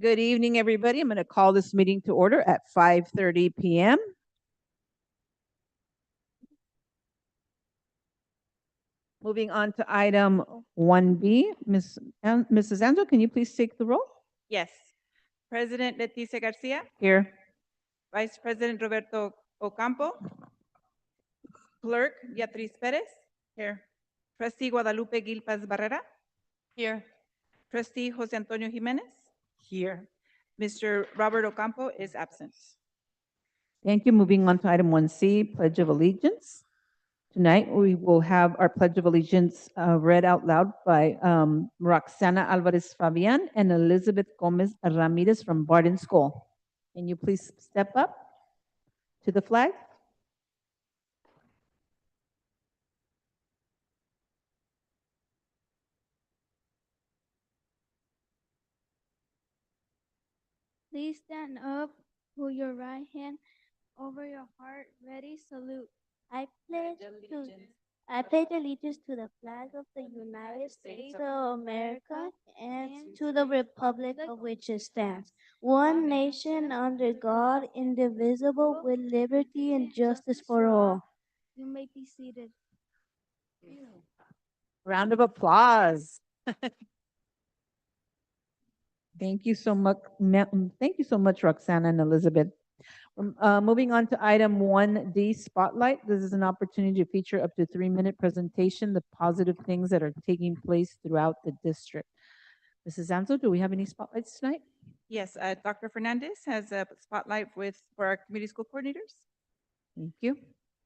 Good evening, everybody. I'm going to call this meeting to order at 5:30 p.m. Moving on to item 1B. Mrs. Anzo, can you please take the roll? Yes. President Leticia Garcia, Here. Vice President Roberto Ocampo, Clerk Beatriz Perez. Here. Trustee Guadalupe Gilpaz Barrera. Here. Trustee Jose Antonio Jimenez. Here. Mr. Robert Ocampo is absent. Thank you. Moving on to item 1C, Pledge of Allegiance. Tonight, we will have our Pledge of Allegiance read out loud by Roxana Alvarez Fabian and Elizabeth Gomez Ramirez from Barden School. Can you please step up to the flag? Please stand up, put your right hand over your heart, ready, salute. I pledge allegiance to the flag of the United States of America and to the republic of which it stands, one nation under God, indivisible, with liberty and justice for all. You may be seated. Round of applause. Thank you so much. Thank you so much, Roxana and Elizabeth. Moving on to item 1D, Spotlight. This is an opportunity to feature up to 3-minute presentation, the positive things that are taking place throughout the district. Mrs. Anzo, do we have any spotlights tonight? Yes, Dr. Fernandez has a spotlight for our community school coordinators. Thank you.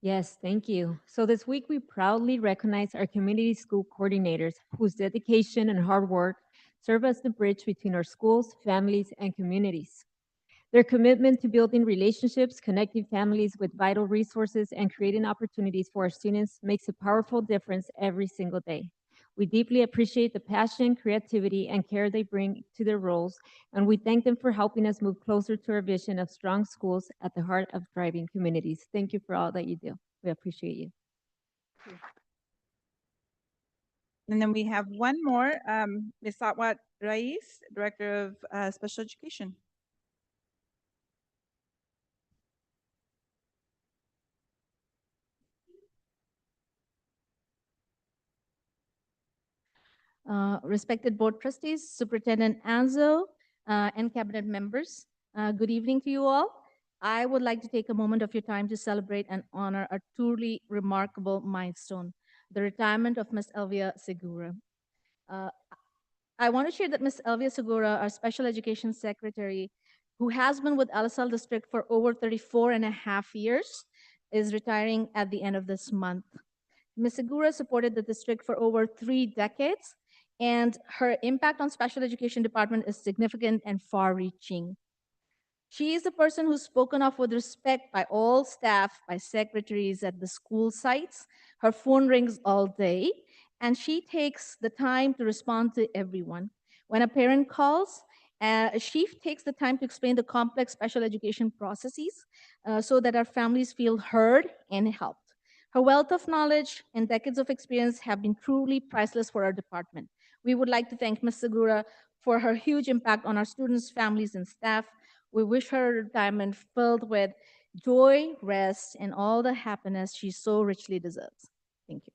Yes, thank you. So this week, we proudly recognize our community school coordinators whose dedication and hard work serve as the bridge between our schools, families, and communities. Their commitment to building relationships, connecting families with vital resources, and creating opportunities for our students makes a powerful difference every single day. We deeply appreciate the passion, creativity, and care they bring to their roles, and we thank them for helping us move closer to our vision of strong schools at the heart of thriving communities. Thank you for all that you do. We appreciate you. And then we have one more, Ms. Satwat Rais, Director of Special Education. Respected board trustees, Superintendent Anzo, and cabinet members, good evening to you all. I would like to take a moment of your time to celebrate and honor a truly remarkable milestone, the retirement of Ms. Elvia Segura. I want to share that Ms. Elvia Segura, our special education secretary, who has been with Alisal District for over 34 and a half years, is retiring at the end of this month. Ms. Segura supported the district for over 3 decades, and her impact on special education department is significant and far-reaching. She is the person who's spoken of with respect by all staff, by secretaries at the school sites. Her phone rings all day, and she takes the time to respond to everyone. When a parent calls, she takes the time to explain the complex special education processes so that our families feel heard and helped. Her wealth of knowledge and decades of experience have been truly priceless for our department. We would like to thank Ms. Segura for her huge impact on our students, families, and staff. We wish her a retirement filled with joy, rest, and all the happiness she so richly deserves. Thank you.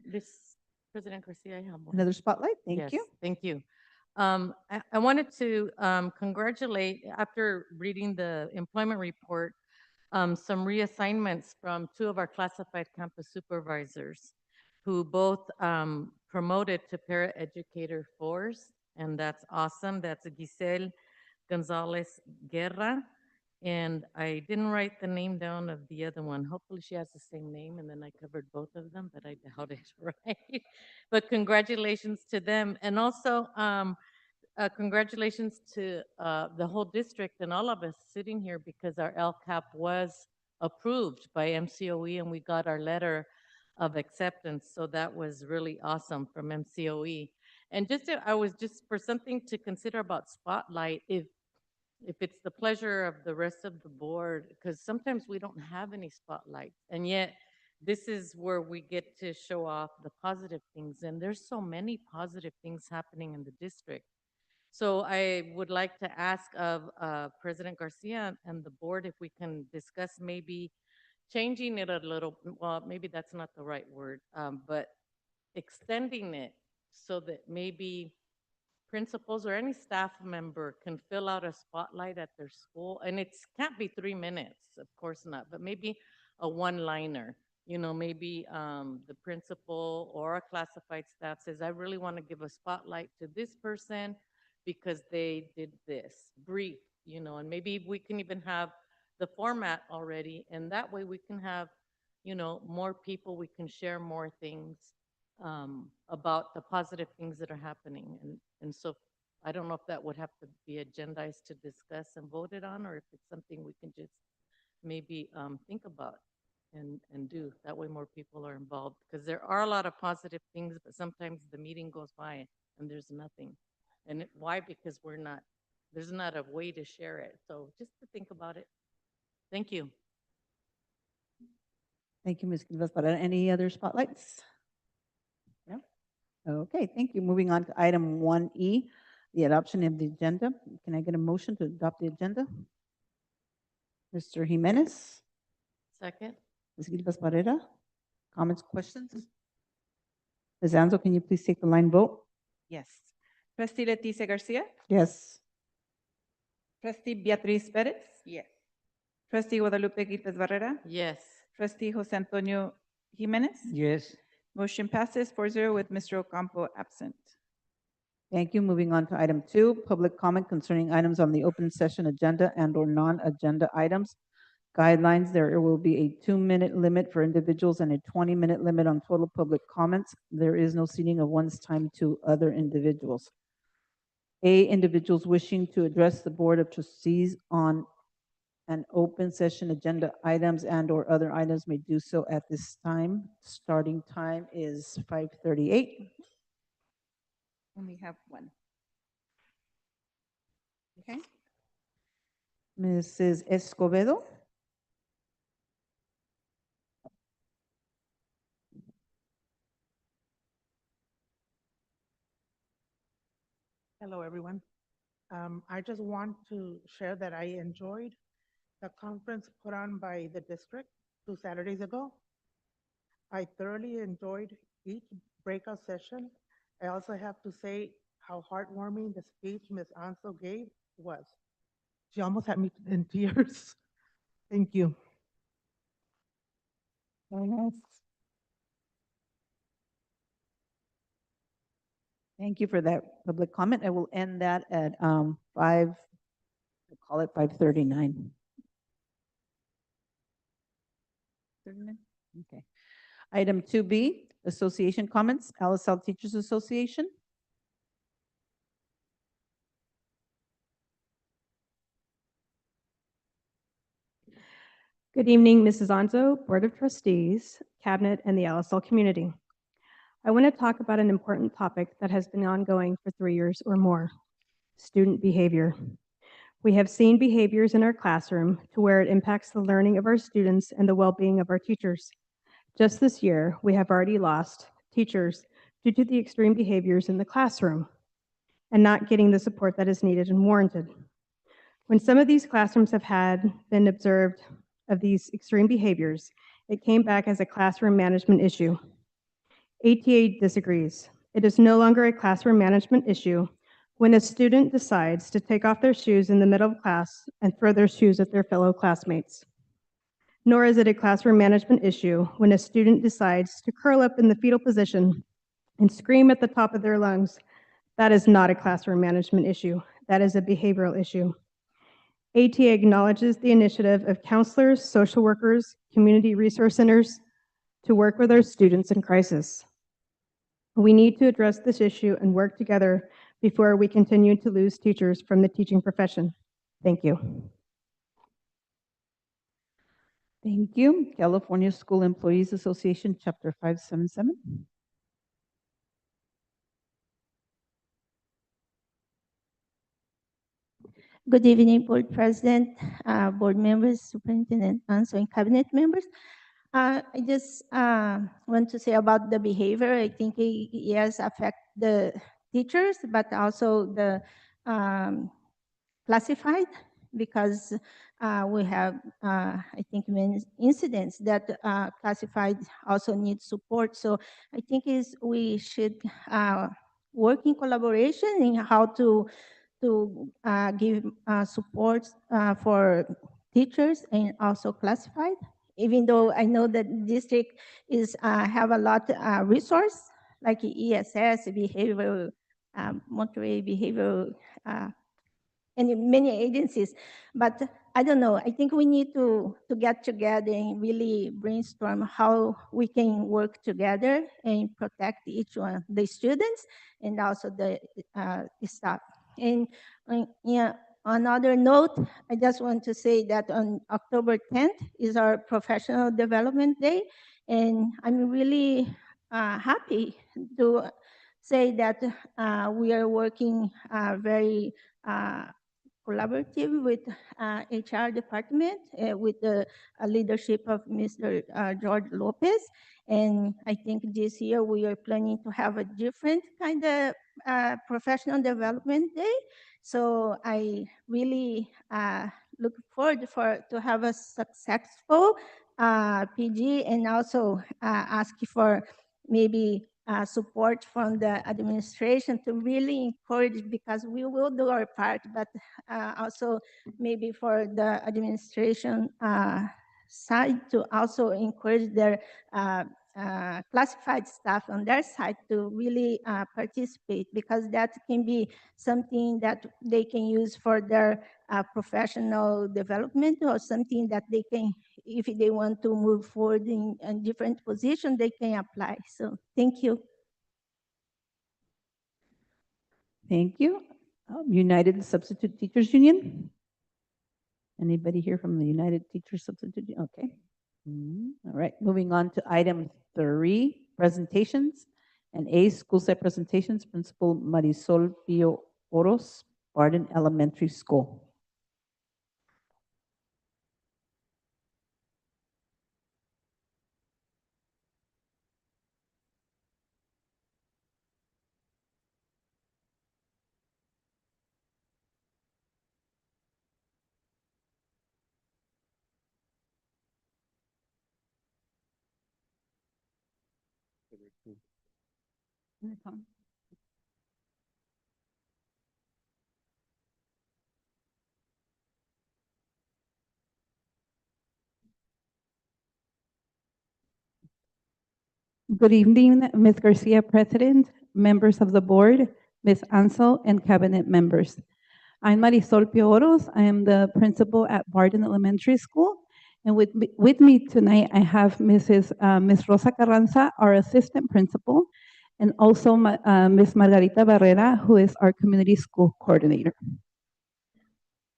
This President Garcia, I have one. Another spotlight. Thank Yes, you. thank you. I wanted to congratulate, after reading the employment report, some reassignments from 2 of our classified campus supervisors who both promoted to paraeducator 4s, and that's awesome. That's Giselle Gonzalez Guerra, and I didn't write the name down of the other one. Hopefully she has the same name, and then I covered both of them, but I doubt it, right? But congratulations to them. And also, congratulations to the whole district and all of us sitting here, because our LCAP was approved by MCOE and we got our letter of acceptance. So that was really awesome from MCOE. And I was just for something to consider about Spotlight, if it's the pleasure of the rest of the board, because sometimes we don't have any spotlights, and yet this is where we get to show off the positive things. And there's so many positive things happening in the district. So I would like to ask of President Garcia and the board if we can discuss maybe changing it a little, well, maybe that's not the right word, but extending it so that maybe principals or any staff member can fill out a spotlight at their school. And it can't be 3 minutes, of course not, but maybe a one-liner. You know, maybe the principal or a classified staff says, I really want to give a spotlight to this person because they did this, brief, you know, and maybe we can even have the format already, and that way we can have, you know, more people, we can share more things about the positive things that are happening. And so I don't know if that would have to be agendized to discuss and voted on, or if it's something we can just maybe think about and do. That way more people are involved, because there are a lot of positive things, but sometimes the meeting goes by and there's nothing. And why? Because there's not a way to share it. So just to think about it. Thank you. Thank you, Ms. Gilvas Barrera. Any other spotlights? No? Okay, thank you. Moving on to item 1E, the adoption of the agenda. Can I get a motion to adopt the agenda? Mr. Jimenez, Second? Ms. Gilvas Barrera, comments, questions? Ms. Anzo, can you please take the line vote? Yes. Trustee Leticia Garcia. Yes. Trustee Beatriz Perez. Yes. Trustee Guadalupe Gilpez Barrera. Yes. Trustee Jose Antonio Jimenez. Yes. Motion passes 4-0 with Mr. Ocampo absent. Thank you. Moving on to item 2, public comment concerning items on the open session agenda and/or non-agenda items. Guidelines, there will be a 2-minute limit for individuals and a 20-minute limit on total public comments. There is no ceding of one's time to other individuals. Individuals wishing to address the Board of Trustees on an open session agenda items and/or other items may do so at this time. Starting time is 5:38. And we have one. Okay. Mrs. Escobedo? Hello, everyone. I just want to share that I enjoyed the conference put on by the district 2 Saturdays ago. I thoroughly enjoyed each breakout session. I also have to say how heartwarming the speech Ms. Ansel gave was. She almost had me in tears. Thank you. Very nice. Thank you for that public comment. I will end that at 5, we'll call it 5:39. Okay. Item 2B, association comments, LSL Teachers Association. Good evening, Mrs. Anzo, Board of Trustees, Cabinet, and the LSL community. I want to talk about an important topic that has been ongoing for 3 years or more, student behavior. We have seen behaviors in our classroom to where it impacts the learning of our students and the well-being of our teachers. Just this year, we have already lost teachers due to the extreme behaviors in the classroom and not getting the support that is needed and warranted. When some of these classrooms have been observed of these extreme behaviors, it came back as a classroom management issue. ATA disagrees. It is no longer a classroom management issue when a student decides to take off their shoes in the middle of class and throw their shoes at their fellow classmates. Nor is it a classroom management issue when a student decides to curl up in the fetal position and scream at the top of their lungs. That is not a classroom management issue. That is a behavioral issue. ATA acknowledges the initiative of counselors, social workers, community resource centers to work with our students in crisis. We need to address this issue and work together before we continue to lose teachers from the teaching profession. Thank you. Thank you. California School Employees Association, Chapter 577. Good evening, Board President, Board members, Superintendent Anso, and Cabinet members. I just want to say about the behavior. I think yes, affect the teachers, but also the classified, because we have, I think, many incidents that classified also need support. So I think we should work in collaboration in how to give support for teachers and also classified. Even though I know that district is have a lot resource like ESS, behavioral, Monterey behavioral, and many agencies, but I don't know. I think we need to get together and really brainstorm how we can work together and protect each one, the students and also the staff. And yeah, on another note, I just want to say that on October 10th is our Professional Development Day, and I'm really happy to say that we are working very collaborative with HR department with the leadership of Mr. George Lopez. And I think this year we are planning to have a different kind of professional development day. So I really look forward to have a successful PG, and also ask for maybe support from the administration to really encourage, because we will do our part, but also maybe for the administration side to also encourage their classified staff on their side to really participate, because that can be something that they can use for their professional development, or something that they can, if they want to move forward in a different position, they can apply. So thank you. Thank you. United Substitute Teachers Union? Anybody here from the United Teachers Substitute? Okay. All right, moving on to item 3, presentations. And A, school site presentations, Principal Marisol Pio Oros, Barden Elementary School. Good evening, Ms. Garcia, President, members of the board, Ms. Ansel, and cabinet members. I'm Marisol Pioros. I am the principal at Barden Elementary School. And with me tonight, I have Ms. Rosa Carranza, our assistant principal, and also Ms. Margarita Barrera, who is our community school coordinator.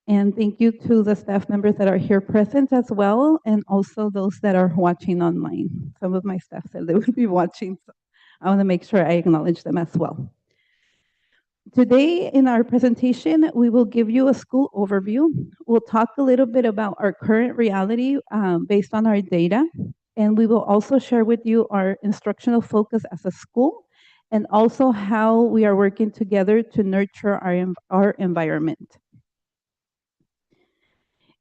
And thank you to the staff members that are here present as well, and also those that are watching online. Some of my staff said they would be watching, so I want to make sure I acknowledge them as well. Today in our presentation, we will give you a school overview. We'll talk a little bit about our current reality based on our data, and we will also share with you our instructional focus as a school, and also how we are working together to nurture our environment.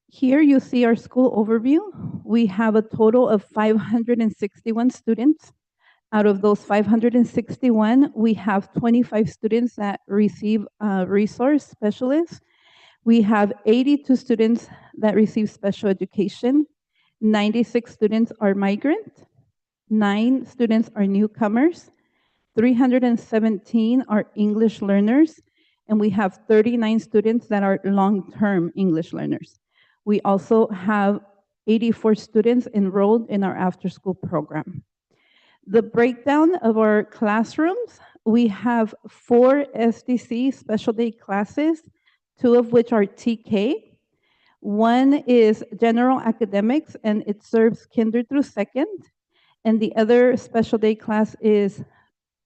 Here you see our school overview. We have a total of 561 students. Out of those 561, we have 25 students that receive resource specialists. We have 82 students that receive special education. 96 students are migrant. 9 students are newcomers. 317 are English learners. And we have 39 students that are long-term English learners. We also have 84 students enrolled in our after-school program. The breakdown of our classrooms, we have 4 SDC special day classes, 2 of which are TK. 1 is general academics, and it serves kinder through 2nd. And the other special day class is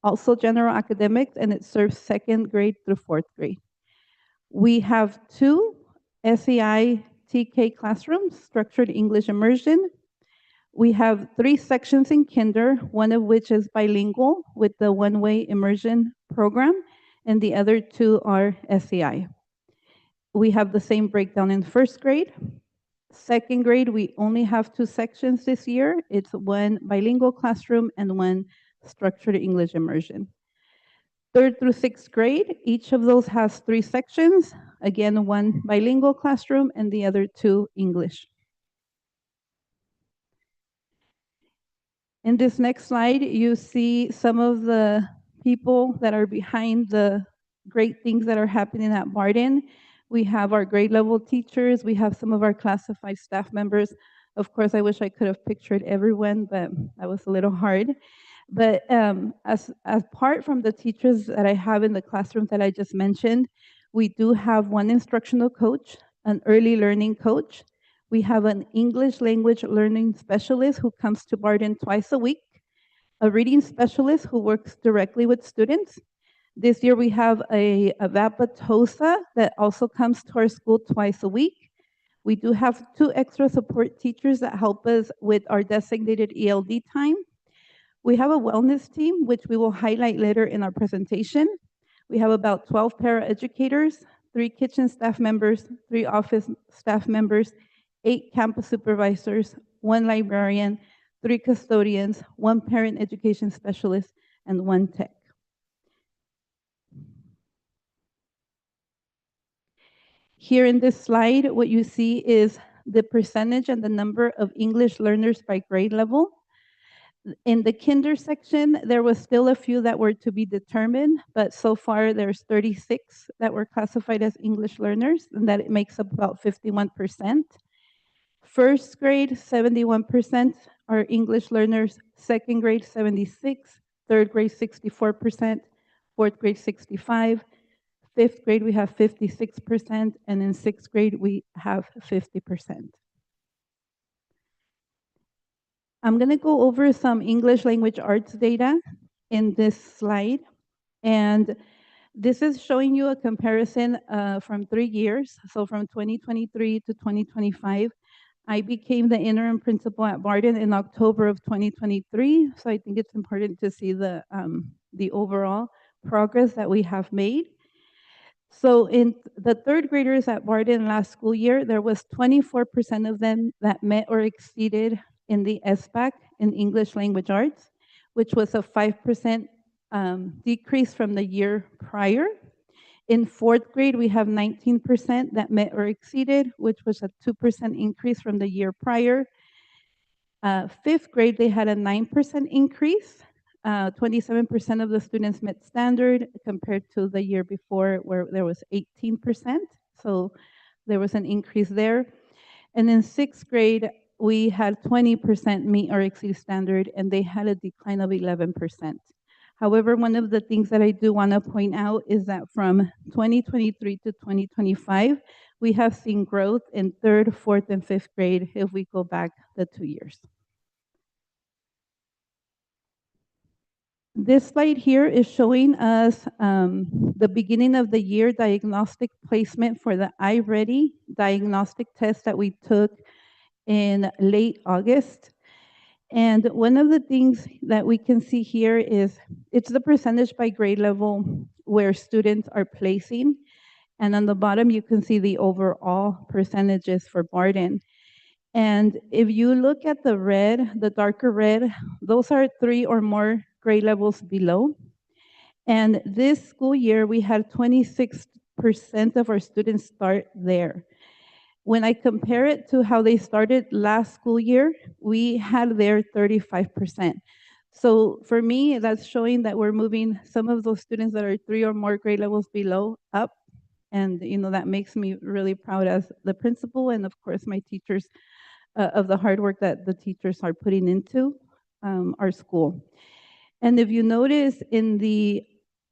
also general academics, and it serves 2nd grade through 4th grade. We have 2 SEI TK classrooms, structured English immersion. We have 3 sections in kinder, one of which is bilingual with the one-way immersion program, and the other 2 are SEI. We have the same breakdown in first grade. Second grade, we only have 2 sections this year. It's 1 bilingual classroom and 1 structured English immersion. Third through 6th grade, each of those has 3 sections. Again, 1 bilingual classroom and the other 2 English. In this next slide, you see some of the people that are behind the great things that are happening at Barden. We have our grade level teachers. We have some of our classified staff members. Of course, I wish I could have pictured everyone, but that was a little hard. But as apart from the teachers that I have in the classroom that I just mentioned, we do have 1 instructional coach, an early learning coach. We have an English language learning specialist who comes to Barden twice a week, a reading specialist who works directly with students. This year we have a VAPA-TOSA that also comes to our school twice a week. We do have 2 extra support teachers that help us with our designated ELD time. We have a wellness team, which we will highlight later in our presentation. We have about 12 paraeducators, 3 kitchen staff members, 3 office staff members, 8 campus supervisors, 1 librarian, 3 custodians, 1 parent education specialist, and 1 tech. Here in this slide, what you see is the percentage and the number of English learners by grade level. In the kinder section, there was still a few that were to be determined, but so far there's 36 that were classified as English learners, and that it makes up about 51%. First grade, 71% are English learners. Second grade, 76. Third grade, 64%. Fourth grade, 65. Fifth grade, we have 56%. And in sixth grade, we have 50%. I'm going to go over some English language arts data in this slide. And this is showing you a comparison from 3 years. So from 2023 to 2025. I became the interim principal at Barden in October of 2023, so I think it's important to see the overall progress that we have made. So in the 3rd graders at Barden last school year, there was 24% of them that met or exceeded in the SBAC in English language arts, which was a 5% decrease from the year prior. In 4th grade, we have 19% that met or exceeded, which was a 2% increase from the year prior. 5th grade, they had a 9% increase. 27% of the students met standard compared to the year before where there was 18%. So there was an increase there. And in 6th grade, we had 20% meet or exceed standard, and they had a decline of 11%. However, one of the things that I do want to point out is that from 2023 to 2025, we have seen growth in 3rd, 4th, and 5th grade if we go back the 2 years. This slide here is showing us the beginning of the year diagnostic placement for the iReady diagnostic test that we took in late August. And one of the things that we can see here is it's the percentage by grade level where students are placing. And on the bottom, you can see the overall percentages for Barden. And if you look at the red, the darker red, those are 3 or more grade levels below. And this school year, we had 26% of our students start there. When I compare it to how they started last school year, we had there 35%. So for me, that's showing that we're moving some of those students that are 3 or more grade levels below up. And, that makes me really proud as the principal and, of course, my teachers of the hard work that the teachers are putting into our school. And if you notice in the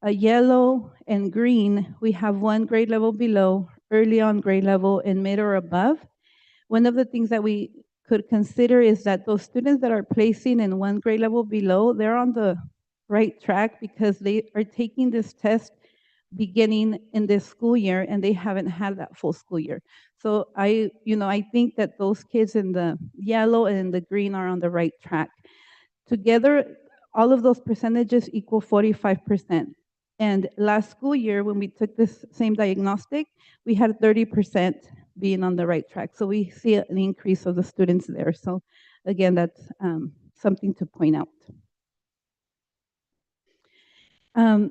yellow and green, we have 1 grade level below, early on grade level, and mid or above. One of the things that we could consider is that those students that are placing in 1 grade level below, they're on the right track because they are taking this test beginning in this school year, and they haven't had that full school year. So I think that those kids in the yellow and in the green are on the right track. Together, all of those percentages equal 45%. And last school year, when we took this same diagnostic, we had 30% being on the right track. So we see an increase of the students there. So again, that's something to point out.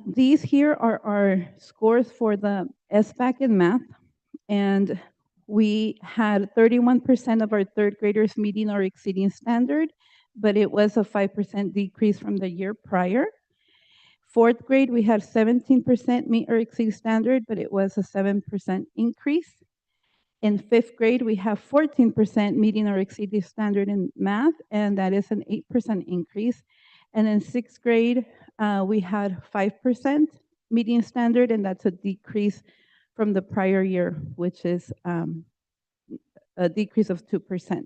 These here are our scores for the SBAC in math. And we had 31% of our third graders meeting or exceeding standard, but it was a 5% decrease from the year prior. Fourth grade, we had 17% meet or exceed standard, but it was a 7% increase. In fifth grade, we have 14% meeting or exceeding standard in math, and that is an 8% increase. And in sixth grade, we had 5% meeting standard, and that's a decrease from the prior year, which is a decrease of 2%.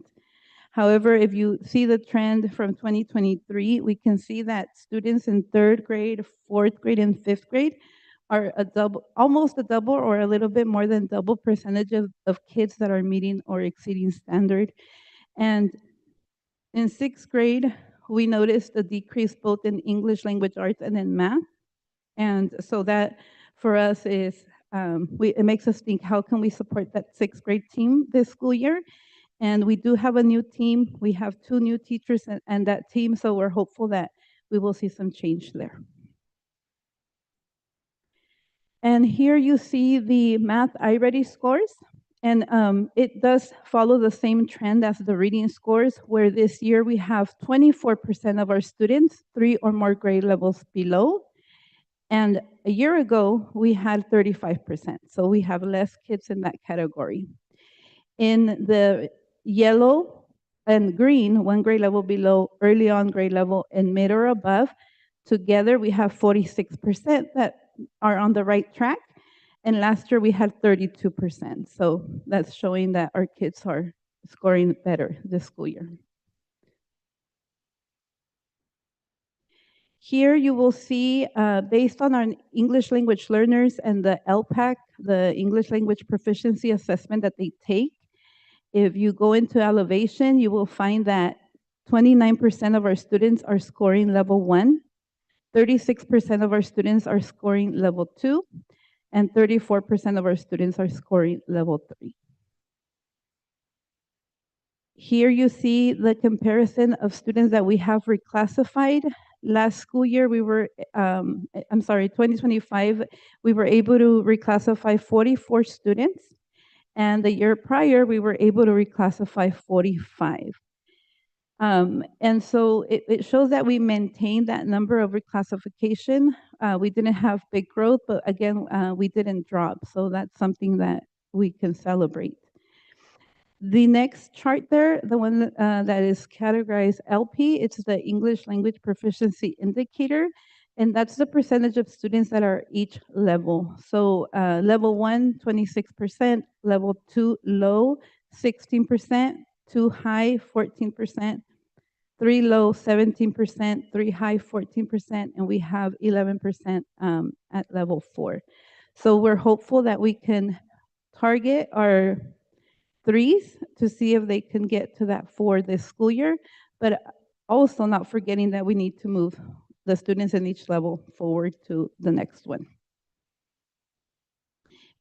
However, if you see the trend from 2023, we can see that students in third grade, fourth grade, and fifth grade are almost a double or a little bit more than double percentage of kids that are meeting or exceeding standard. And in sixth grade, we noticed a decrease both in English language arts and in math. And so that for us is, it makes us think, how can we support that sixth grade team this school year? And we do have a new team. We have 2 new teachers and that team, so we're hopeful that we will see some change there. And here you see the math iReady scores. And it does follow the same trend as the reading scores, where this year we have 24% of our students 3 or more grade levels below. And a year ago, we had 35%. So we have less kids in that category. In the yellow and green, 1 grade level below, early on grade level, and mid or above, together we have 46% that are on the right track. And last year we had 32%. So that's showing that our kids are scoring better this school year. Here you will see, based on our English language learners and the LPAC, the English language proficiency assessment that they take, if you go into Elevation, you will find that 29% of our students are scoring level 1, 36% of our students are scoring level 2, and 34% of our students are scoring level 3. Here you see the comparison of students that we have reclassified. Last school year, 2025, we were able to reclassify 44 students. And the year prior, we were able to reclassify 45. And so it shows that we maintained that number of reclassification. We didn't have big growth, but again, we didn't drop. So that's something that we can celebrate. The next chart there, the one that is categorized LP, it's the English Language Proficiency Indicator. And that's the percentage of students that are each level. So level 1, 26%, level 2, low, 16%, 2 high, 14%, 3 low, 17%, 3 high, 14%, and we have 11% at level 4. So we're hopeful that we can target our 3s to see if they can get to that 4 this school year, but also not forgetting that we need to move the students in each level forward to the next one.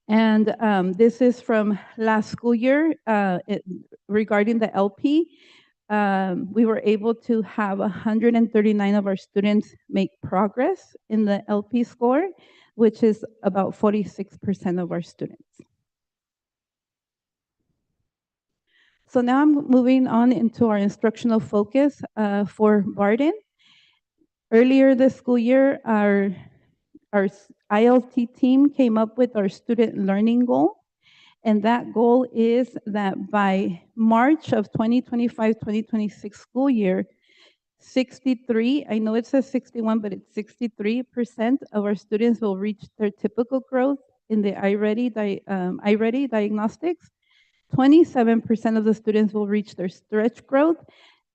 And this is from last school year regarding the LP. We were able to have 139 of our students make progress in the LP score, which is about 46% of our students. So now I'm moving on into our instructional focus for Barden. Earlier this school year, our ILT team came up with our student learning goal. And that goal is that by March of 2025-2026 school year, 63, I know it says 61, but it's 63% of our students will reach their typical growth in the iReady diagnostics. 27% of the students will reach their stretch growth,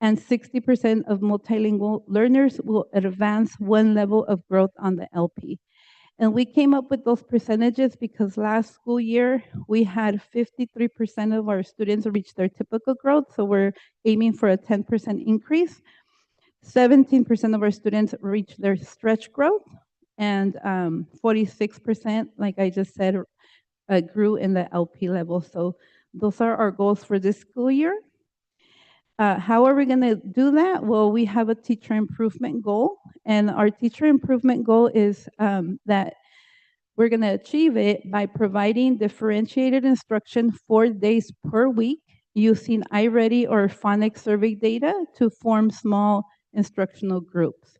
and 60% of multilingual learners will advance 1 level of growth on the LP. And we came up with those percentages because last school year, we had 53% of our students reach their typical growth. So we're aiming for a 10% increase. 17% of our students reach their stretch growth, and 46%, like I just said, grew in the LP level. So those are our goals for this school year. How are we going to do that? Well, we have a teacher improvement goal, and our teacher improvement goal is that we're going to achieve it by providing differentiated instruction 4 days per week using iReady or phonics survey data to form small instructional groups.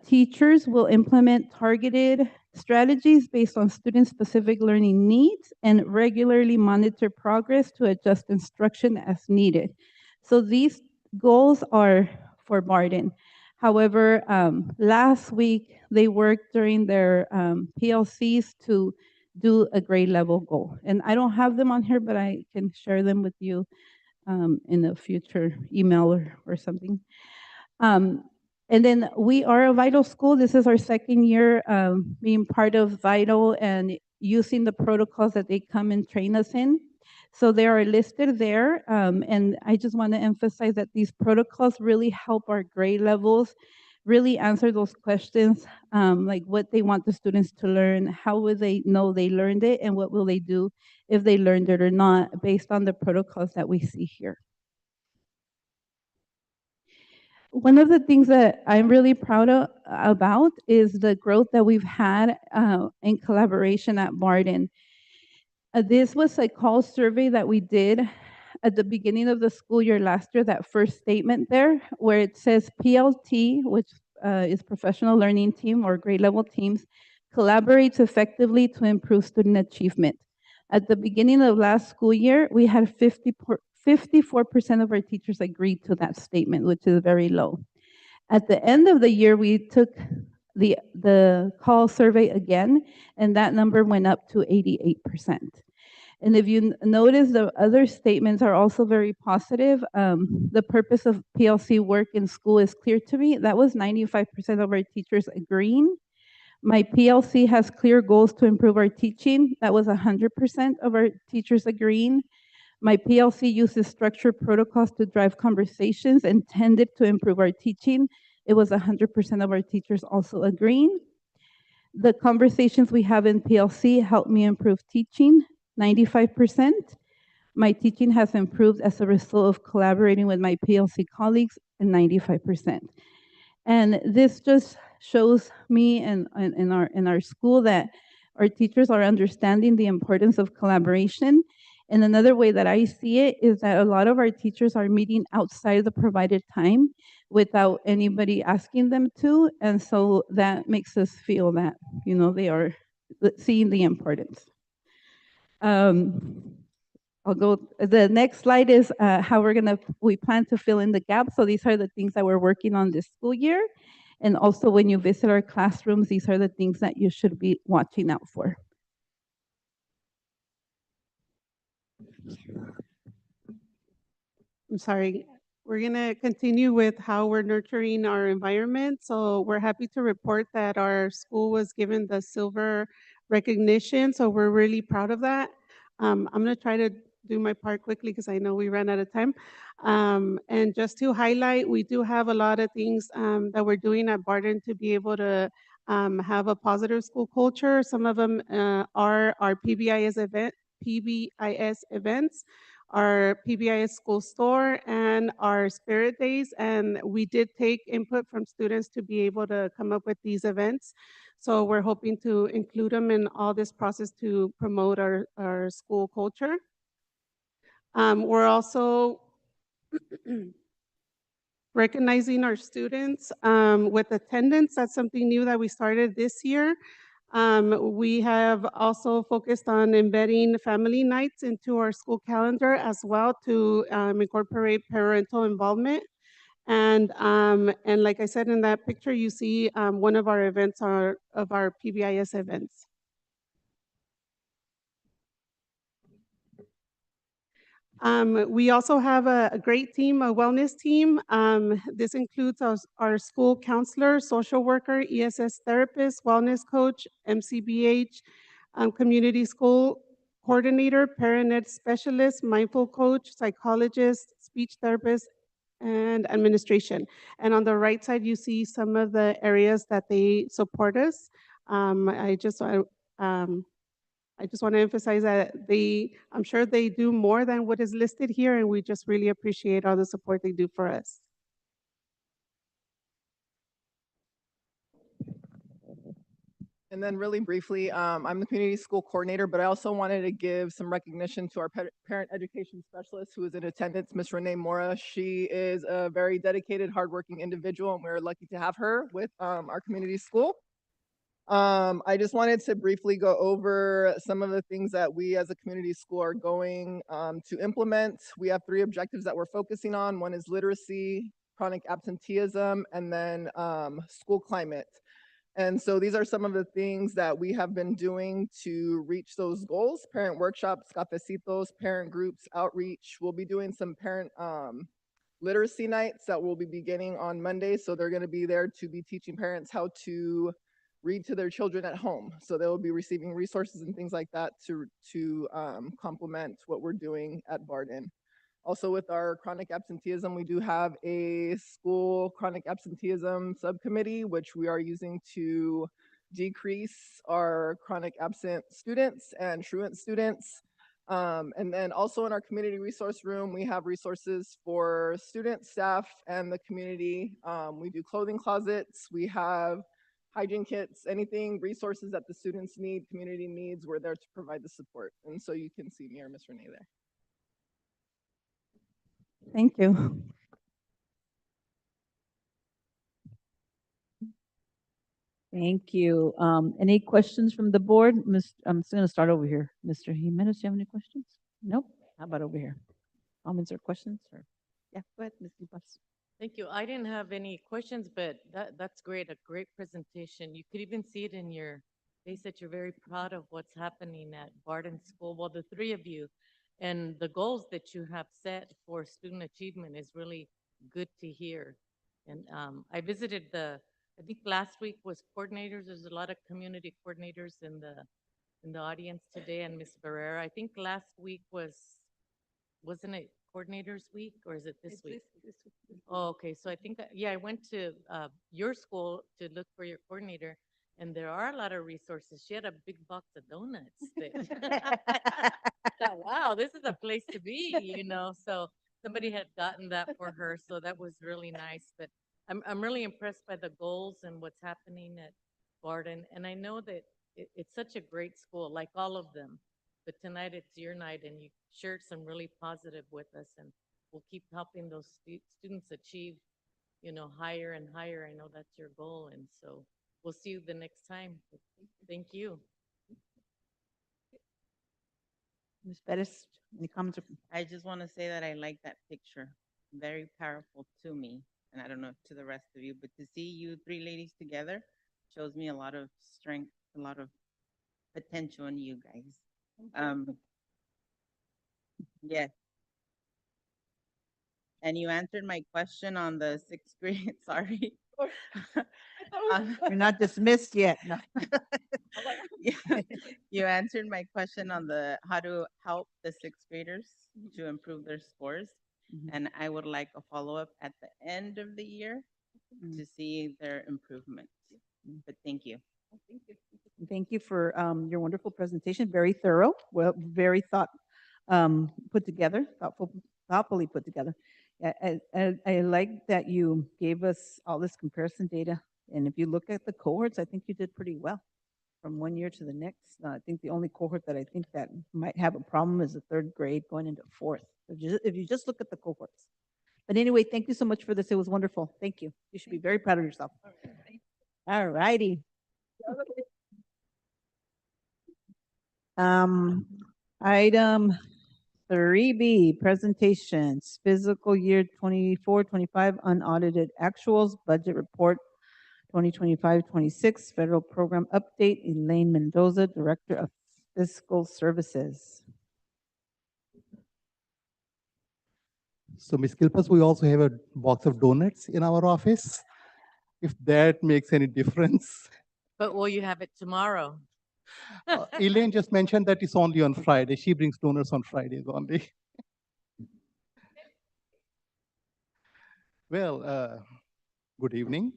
Teachers will implement targeted strategies based on student-specific learning needs and regularly monitor progress to adjust instruction as needed. So these goals are for Barden. However, last week, they worked during their PLCs to do a grade level goal. And I don't have them on here, but I can share them with you in a future email or something. And then we are a Vital school. This is our second year being part of Vital and using the protocols that they come and train us in. So they are listed there. And I just want to emphasize that these protocols really help our grade levels really answer those questions, like what they want the students to learn, how will they know they learned it, and what will they do if they learned it or not, based on the protocols that we see here. One of the things that I'm really proud about is the growth that we've had in collaboration at Barden. This was a call survey that we did at the beginning of the school year last year, that first statement there, where it says PLT, which is Professional Learning Team or grade level teams, collaborates effectively to improve student achievement. At the beginning of last school year, we had 54% of our teachers agreed to that statement, which is very low. At the end of the year, we took the call survey again, and that number went up to 88%. And if you notice, the other statements are also very positive. The purpose of PLC work in school is clear to me. That was 95% of our teachers agreeing. My PLC has clear goals to improve our teaching. That was 100% of our teachers agreeing. My PLC uses structured protocols to drive conversations intended to improve our teaching. It was 100% of our teachers also agreeing. The conversations we have in PLC help me improve teaching, 95%. My teaching has improved as a result of collaborating with my PLC colleagues, and 95%. And this just shows me and in our school that our teachers are understanding the importance of collaboration. And another way that I see it is that a lot of our teachers are meeting outside the provided time without anybody asking them to. And so that makes us feel that, you know, they are seeing the importance. I'll go, the next slide is how we plan to fill in the gaps. So these are the things that we're working on this school year. And also when you visit our classrooms, these are the things that you should be watching out for. I'm sorry. We're going to continue with how we're nurturing our environment. So we're happy to report that our school was given the silver recognition. So we're really proud of that. I'm going to try to do my part quickly because I know we ran out of time. And just to highlight, we do have a lot of things that we're doing at Barden to be able to have a positive school culture. Some of them are our PBIS events, our PBIS school store, and our spirit days. And we did take input from students to be able to come up with these events. So we're hoping to include them in all this process to promote our school culture. We're also recognizing our students with attendance. That's something new that we started this year. We have also focused on embedding family nights into our school calendar as well to incorporate parental involvement. And like I said in that picture, you see one of our events of our PBIS events. We also have a great team, a wellness team. This includes our school counselor, social worker, ESS therapist, wellness coach, MCBH, community school coordinator, parent ed specialist, mindful coach, psychologist, speech therapist, and administration. And on the right side, you see some of the areas that they support us. I just want to emphasize that I'm sure they do more than what is listed here, and we just really appreciate all the support they do for us. And then really briefly, I'm the community school coordinator, but I also wanted to give some recognition to our parent education specialist who is in attendance, Ms. Renee Mora. She is a very dedicated, hardworking individual, and we're lucky to have her with our community school. I just wanted to briefly go over some of the things that we as a community school are going to implement. We have 3 objectives that we're focusing on. One is literacy, chronic absenteeism, and then school climate. And so these are some of the things that we have been doing to reach those goals: parent workshops, cafecitos, parent groups, outreach. We'll be doing some parent literacy nights that will be beginning on Monday. So they're going to be there to be teaching parents how to read to their children at home. So they will be receiving resources and things like that to complement what we're doing at Barden. Also, with our chronic absenteeism, we do have a school chronic absenteeism subcommittee, which we are using to decrease our chronic absent students and truant students. And then also in our community resource room, we have resources for students, staff, and the community. We do clothing closets. We have hygiene kits, anything, resources that the students need, community needs, we're there to provide the support. And so you can see me or Ms. Renee there. Thank you. Thank you. Any questions from the board? I'm just going to start over here. Mr. Jimenez, do you have any questions? Nope. How about over here? Comments or questions? Or yeah, go ahead, Ms. Lipas. Thank you. I didn't have any questions, but that's great, a great presentation. You could even see it in your face that you're very proud of what's happening at Barden School. Well, the 3 of you, and the goals that you have set for student achievement is really good to hear. And I visited I think last week was coordinators. There's a lot of community coordinators in the audience today, and Ms. Barrera. I think last week wasn't it coordinators week, or is it this week? Oh, okay. So I think, yeah, I went to your school to look for your coordinator, and there are a lot of resources. She had a big box of donuts. Thought, wow, this is a place to be, So somebody had gotten that for her, so that was really nice. But I'm really impressed by the goals and what's happening at Barden. And I know that it's such a great school, like all of them. But tonight it's your night, and you shared some really positive with us, and we'll keep helping those students achieve, higher and higher. I know that's your goal, and so we'll see you the next time. Thank you. Ms. Perez, any comments? I just want to say that I like that picture. Very powerful to me, and I don't know to the rest of you, but to see you 3 ladies together shows me a lot of strength, a lot of potential in you guys. Yes. And you answered my question on the 6th grade. Sorry. You're not dismissed yet. No. You answered my question on how to help the 6th graders to improve their scores. And I would like a follow-up at the end of the year to see their improvement. But thank you. Thank you for your wonderful presentation. Very thorough. Well, very put together, thoughtfully put together. I like that you gave us all this comparison data. And if you look at the cohorts, I think you did pretty well from one year to the next. I think the only cohort that I think that might have a problem is the 3rd grade going into 4th. If you just look at the cohorts. But anyway, thank you so much for this. It was wonderful. Thank you. You should be very proud of yourself. All righty. Item 3B, presentations, fiscal year 24-25 unaudited actuals, budget report 2025-26, federal program update. Elaine Mendoza, Director of Fiscal Services. Good evening, Ms. Garcia, President, members of the board, Ms. Ansel, and cabinet members. I would like to follow up at the end of the year So, Ms. Kilpas, we also have a box of donuts in our office, if that makes any difference. But will you have it tomorrow? Elaine just mentioned that it's only on Friday. She brings donuts on Fridays only. Well, good evening.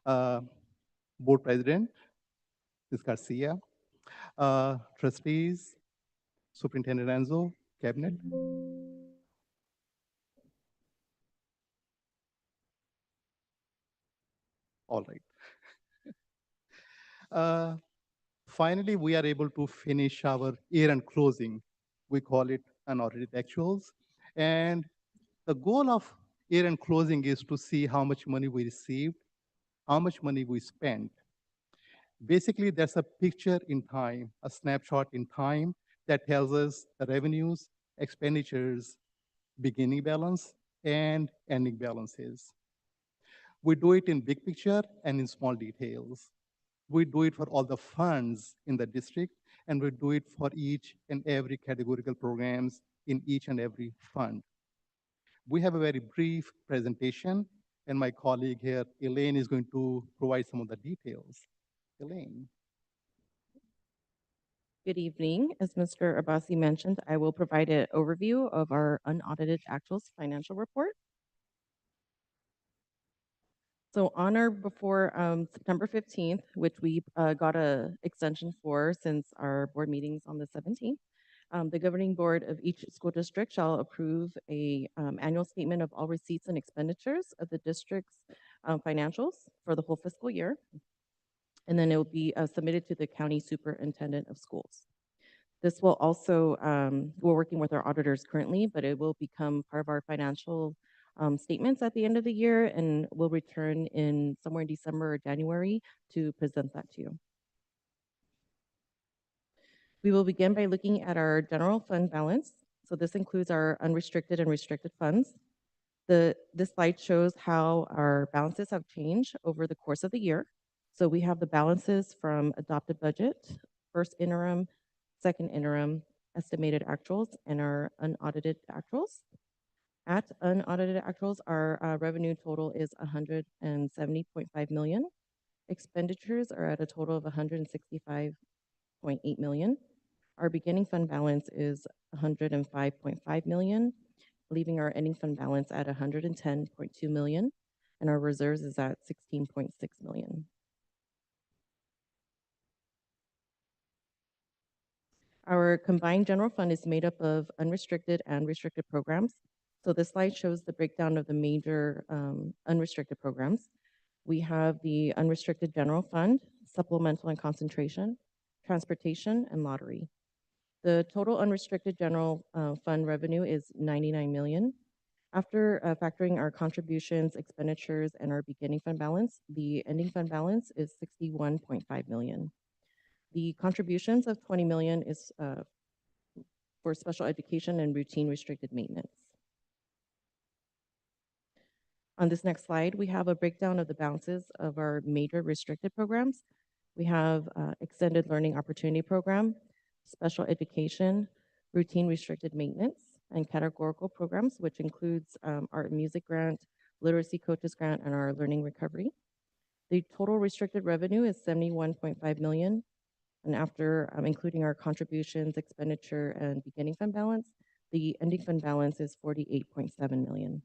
Board President, Ms. Garcia, trustees, Superintendent Anzo, Cabinet. All right. Finally, we are able to finish our year-end closing. We call it unaudited actuals. And the goal of year-end closing is to see how much money we received, how much money we spent. Basically, there's a picture in time, a snapshot in time that tells us the revenues, expenditures, beginning balance, and ending balances. We do it in big picture and in small details. We do it for all the funds in the district, and we do it for each and every categorical programs in each and every fund. We have a very brief presentation, and my colleague here, Elaine, is going to provide some of the details. Elaine. Good evening. As Mr. Abbasi mentioned, I will provide an overview of our unaudited actuals financial report. So on or before September 15th, which we got a extension for since our board meetings on the 17th, the governing board of each school district shall approve a annual statement of all receipts and expenditures of the district's financials for the whole fiscal year. And then it will be submitted to the county superintendent of schools. This will also, we're working with our auditors currently, but it will become part of our financial statements at the end of the year, and we'll return in somewhere in December or January to present that to you. We will begin by looking at our general fund balance. So this includes our unrestricted and restricted funds. This slide shows how our balances have changed over the course of the year. So we have the balances from adopted budget, first interim, second interim, estimated actuals, and our unaudited actuals. At unaudited actuals, our revenue total is 170.5 million. Expenditures are at a total of 165.8 million. Our beginning fund balance is 105.5 million, leaving our ending fund balance at 110.2 million, and our reserves is at 16.6 million. Our combined general fund is made up of unrestricted and restricted programs. So this slide shows the breakdown of the major unrestricted programs. We have the unrestricted general fund, supplemental and concentration, transportation, and lottery. The total unrestricted general fund revenue is 99 million. After factoring our contributions, expenditures, and our beginning fund balance, the ending fund balance is 61.5 million. The contributions of 20 million is for special education and routine restricted maintenance. On this next slide, we have a breakdown of the balances of our major restricted programs. We have extended learning opportunity program, special education, routine restricted maintenance, and categorical programs, which includes our music grant, literacy coaches grant, and our learning recovery. The total restricted revenue is 71.5 million. And after including our contributions, expenditure, and beginning fund balance, the ending fund balance is 48.7 million.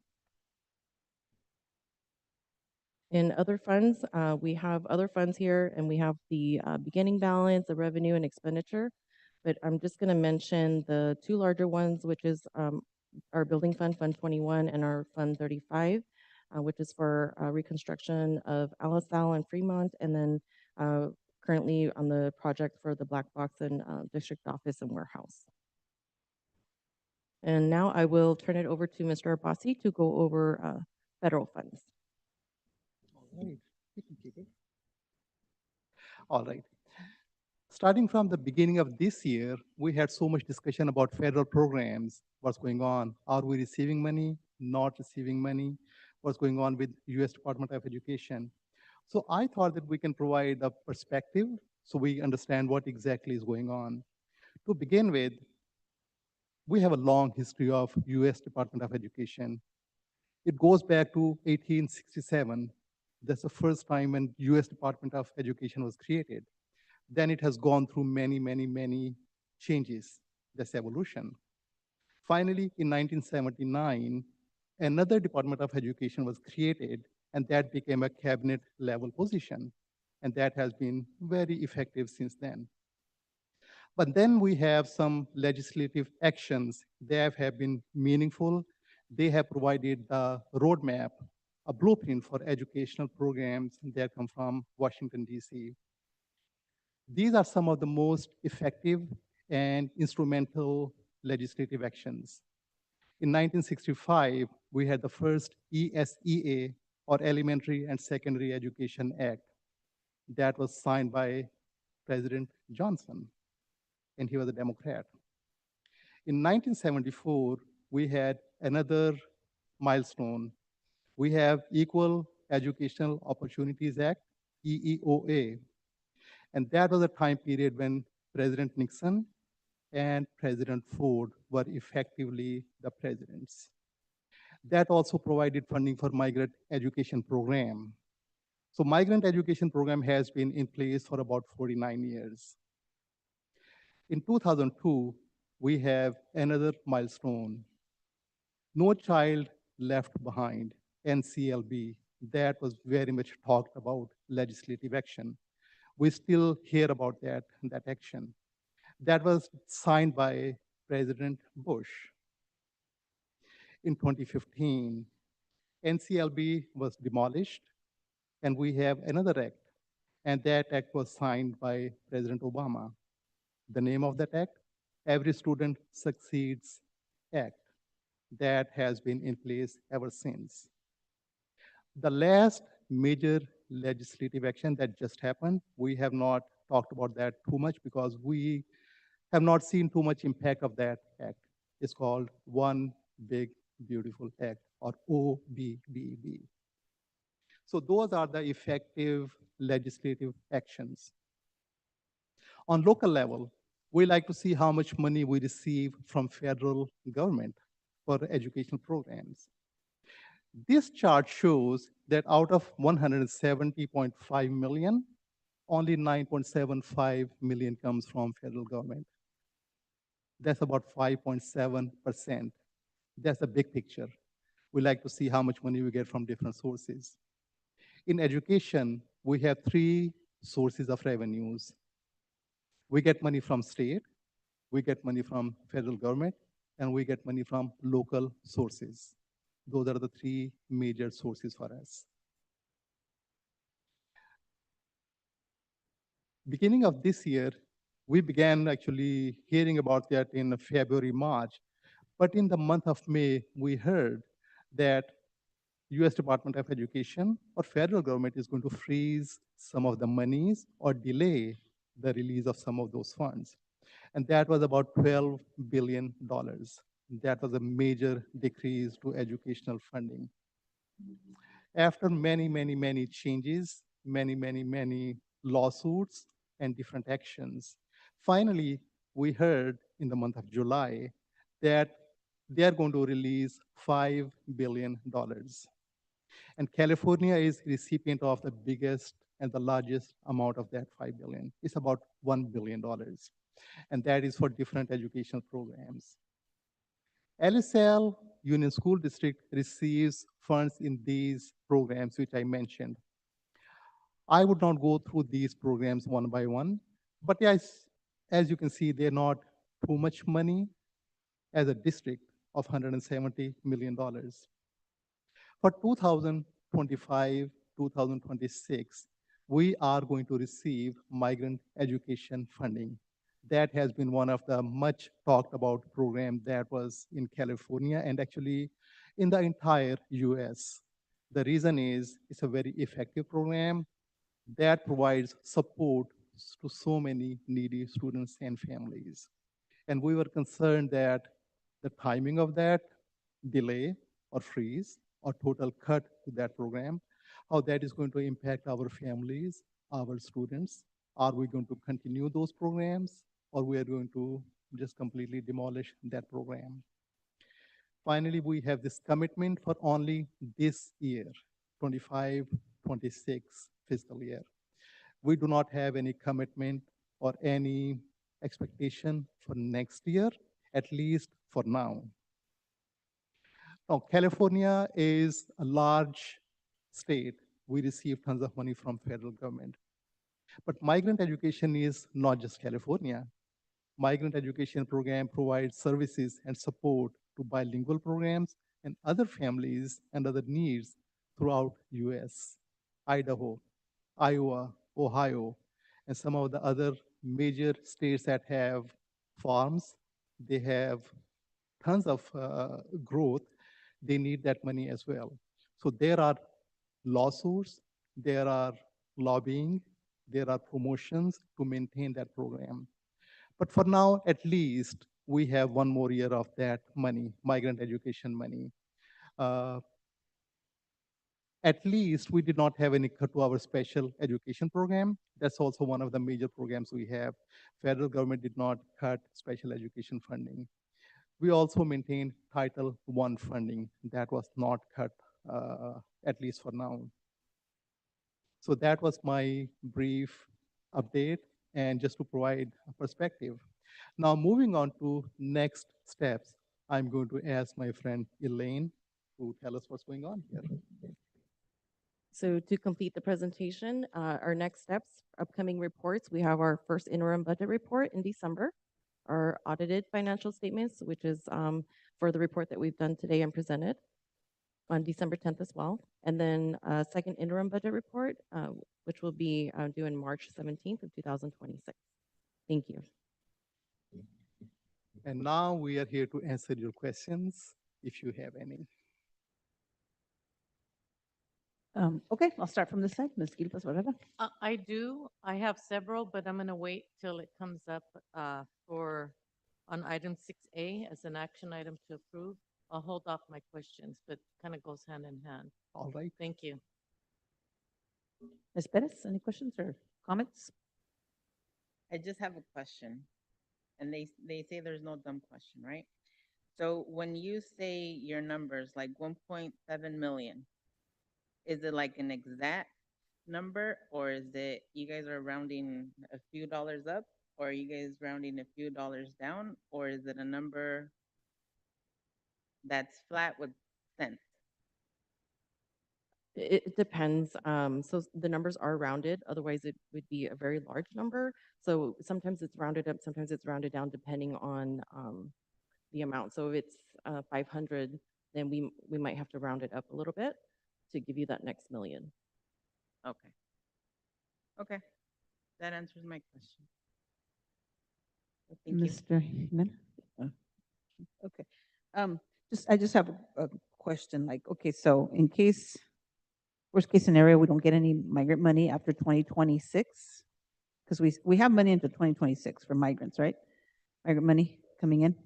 In other funds, we have other funds here, and we have the beginning balance, the revenue, and expenditure. But I'm just going to mention the two larger ones, which is our building fund, Fund 21, and our Fund 35, which is for reconstruction of Alisal and Fremont, and then currently on the project for the black box and district office and warehouse. And now I will turn it over to Mr. Abbasi to go over federal funds. All right, you can keep it. All right. Starting from the beginning of this year, we had so much discussion about federal programs, what's going on. Are we receiving money, not receiving money? What's going on with US Department of Education? So I thought that we can provide a perspective so we understand what exactly is going on. To begin with, We have a long history of US Department of Education. It goes back to 1867. That's the first time when US Department of Education was created. Then it has gone through many, many, many changes. That's evolution. Finally, in 1979, another Department of Education was created, and that became a cabinet level position. And that has been very effective since then. But then we have some legislative actions that have been meaningful. They have provided the roadmap, a blueprint for educational programs that come from Washington, D.C. These are some of the most effective and instrumental legislative actions. In 1965, we had the first ESEA, or Elementary and Secondary Education Act, that was signed by President Johnson, and he was a Democrat. In 1974, we had another milestone. We have Equal Educational Opportunities Act, EEOA, and that was a time period when President Nixon and President Ford were effectively the presidents. That also provided funding for migrant education program. So migrant education program has been in place for about 49 years. In 2002, we have another milestone. No Child Left Behind, NCLB. That was very much talked about legislative action. We still hear about that action. That was signed by President Bush. In 2015, NCLB was demolished, and we have another act, and that act was signed by President Obama. The name of that act, Every Student Succeeds Act. That has been in place ever since. The last major legislative action that just happened, we have not talked about that too much because we have not seen too much impact of that act. It's called One Big Beautiful Act, or OBBB. So those are the effective legislative actions. On local level, we like to see how much money we receive from federal government for educational programs. This chart shows that out of 170.5 million, only 9.75 million comes from federal government. That's about 5.7%. That's the big picture. We like to see how much money we get from different sources. In education, we have three sources of revenues. We get money from state, we get money from federal government, and we get money from local sources. Those are the three major sources for us. Beginning of this year, we began actually hearing about that in February, March. But in the month of May, we heard that US Department of Education or federal government is going to freeze some of the monies or delay the release of some of those funds. And that was about $12 billion. That was a major decrease to educational funding. After many, many, many changes, many lawsuits and different actions, finally, we heard in the month of July that they are going to release $5 billion. And California is recipient of the biggest and the largest amount of that $5 billion. It's about $1 billion. And that is for different educational programs. LSL Union School District receives funds in these programs, which I mentioned. I would not go through these programs one by one, but yes, as you can see, they're not too much money as a district of $170 million. For 2025, 2026, we are going to receive migrant education funding. That has been one of the much talked about programs that was in California and actually in the entire US. The reason is it's a very effective program that provides support to so many needy students and families. And we were concerned that the timing of that delay or freeze or total cut to that program, how that is going to impact our families, our students. Are we going to continue those programs, or we are going to just completely demolish that program. Finally, we have this commitment for only this year, 25, 26 fiscal year. We do not have any commitment or any expectation for next year, at least for now. Now, California is a large state. We receive tons of money from federal government. But migrant education is not just California. Migrant education program provides services and support to bilingual programs and other families and other needs throughout US, Idaho, Iowa, Ohio, and some of the other major states that have farms. They have tons of growth. They need that money as well. So there are lawsuits, there are lobbying, there are promotions to maintain that program. But for now, at least, we have one more year of that money, migrant education money. At least we did not have any cut to our special education program. That's also one of the major programs we have. Federal government did not cut special education funding. We also maintained Title I funding. That was not cut, at least for now. So that was my brief update, and just to provide a perspective. Now, moving on to next steps, I'm going to ask my friend Elaine to tell us what's going on here. So to complete the presentation, our next steps, upcoming reports, we have our first interim budget report in December, our audited financial statements, which is for the report that we've done today and presented on December 10th as well. And then a second interim budget report, which will be due in March 17th of 2026. Thank you. And now we are here to answer your questions, if you have any. Okay, I'll start from this side. Ms. Gilpas Barrera. I do. I have several, but I'm going to wait till it comes up on item 6A as an action item to approve. I'll hold off my questions, but kind of goes hand in hand. All right. Thank you. Ms. Perez, any questions or comments? I just have a question. And they say there's no dumb question, right? So when you say your numbers, like 1.7 million, is it like an exact number, or is it you guys are rounding a few dollars up, or are you guys rounding a few dollars down, or is it a number that's flat with cents? It depends. So the numbers are rounded. Otherwise, it would be a very large number. So sometimes it's rounded up, sometimes it's rounded down, depending on the amount. So if it's 500, then we might have to round it up a little bit to give you that next million. Okay. Okay. That answers my question. Thank you. Mr. Jimenez? Okay. I just have a question, like, okay, so in case, worst case scenario, we don't get any migrant money after 2026, because we have money into 2026 for migrants, right? Migrant money coming in.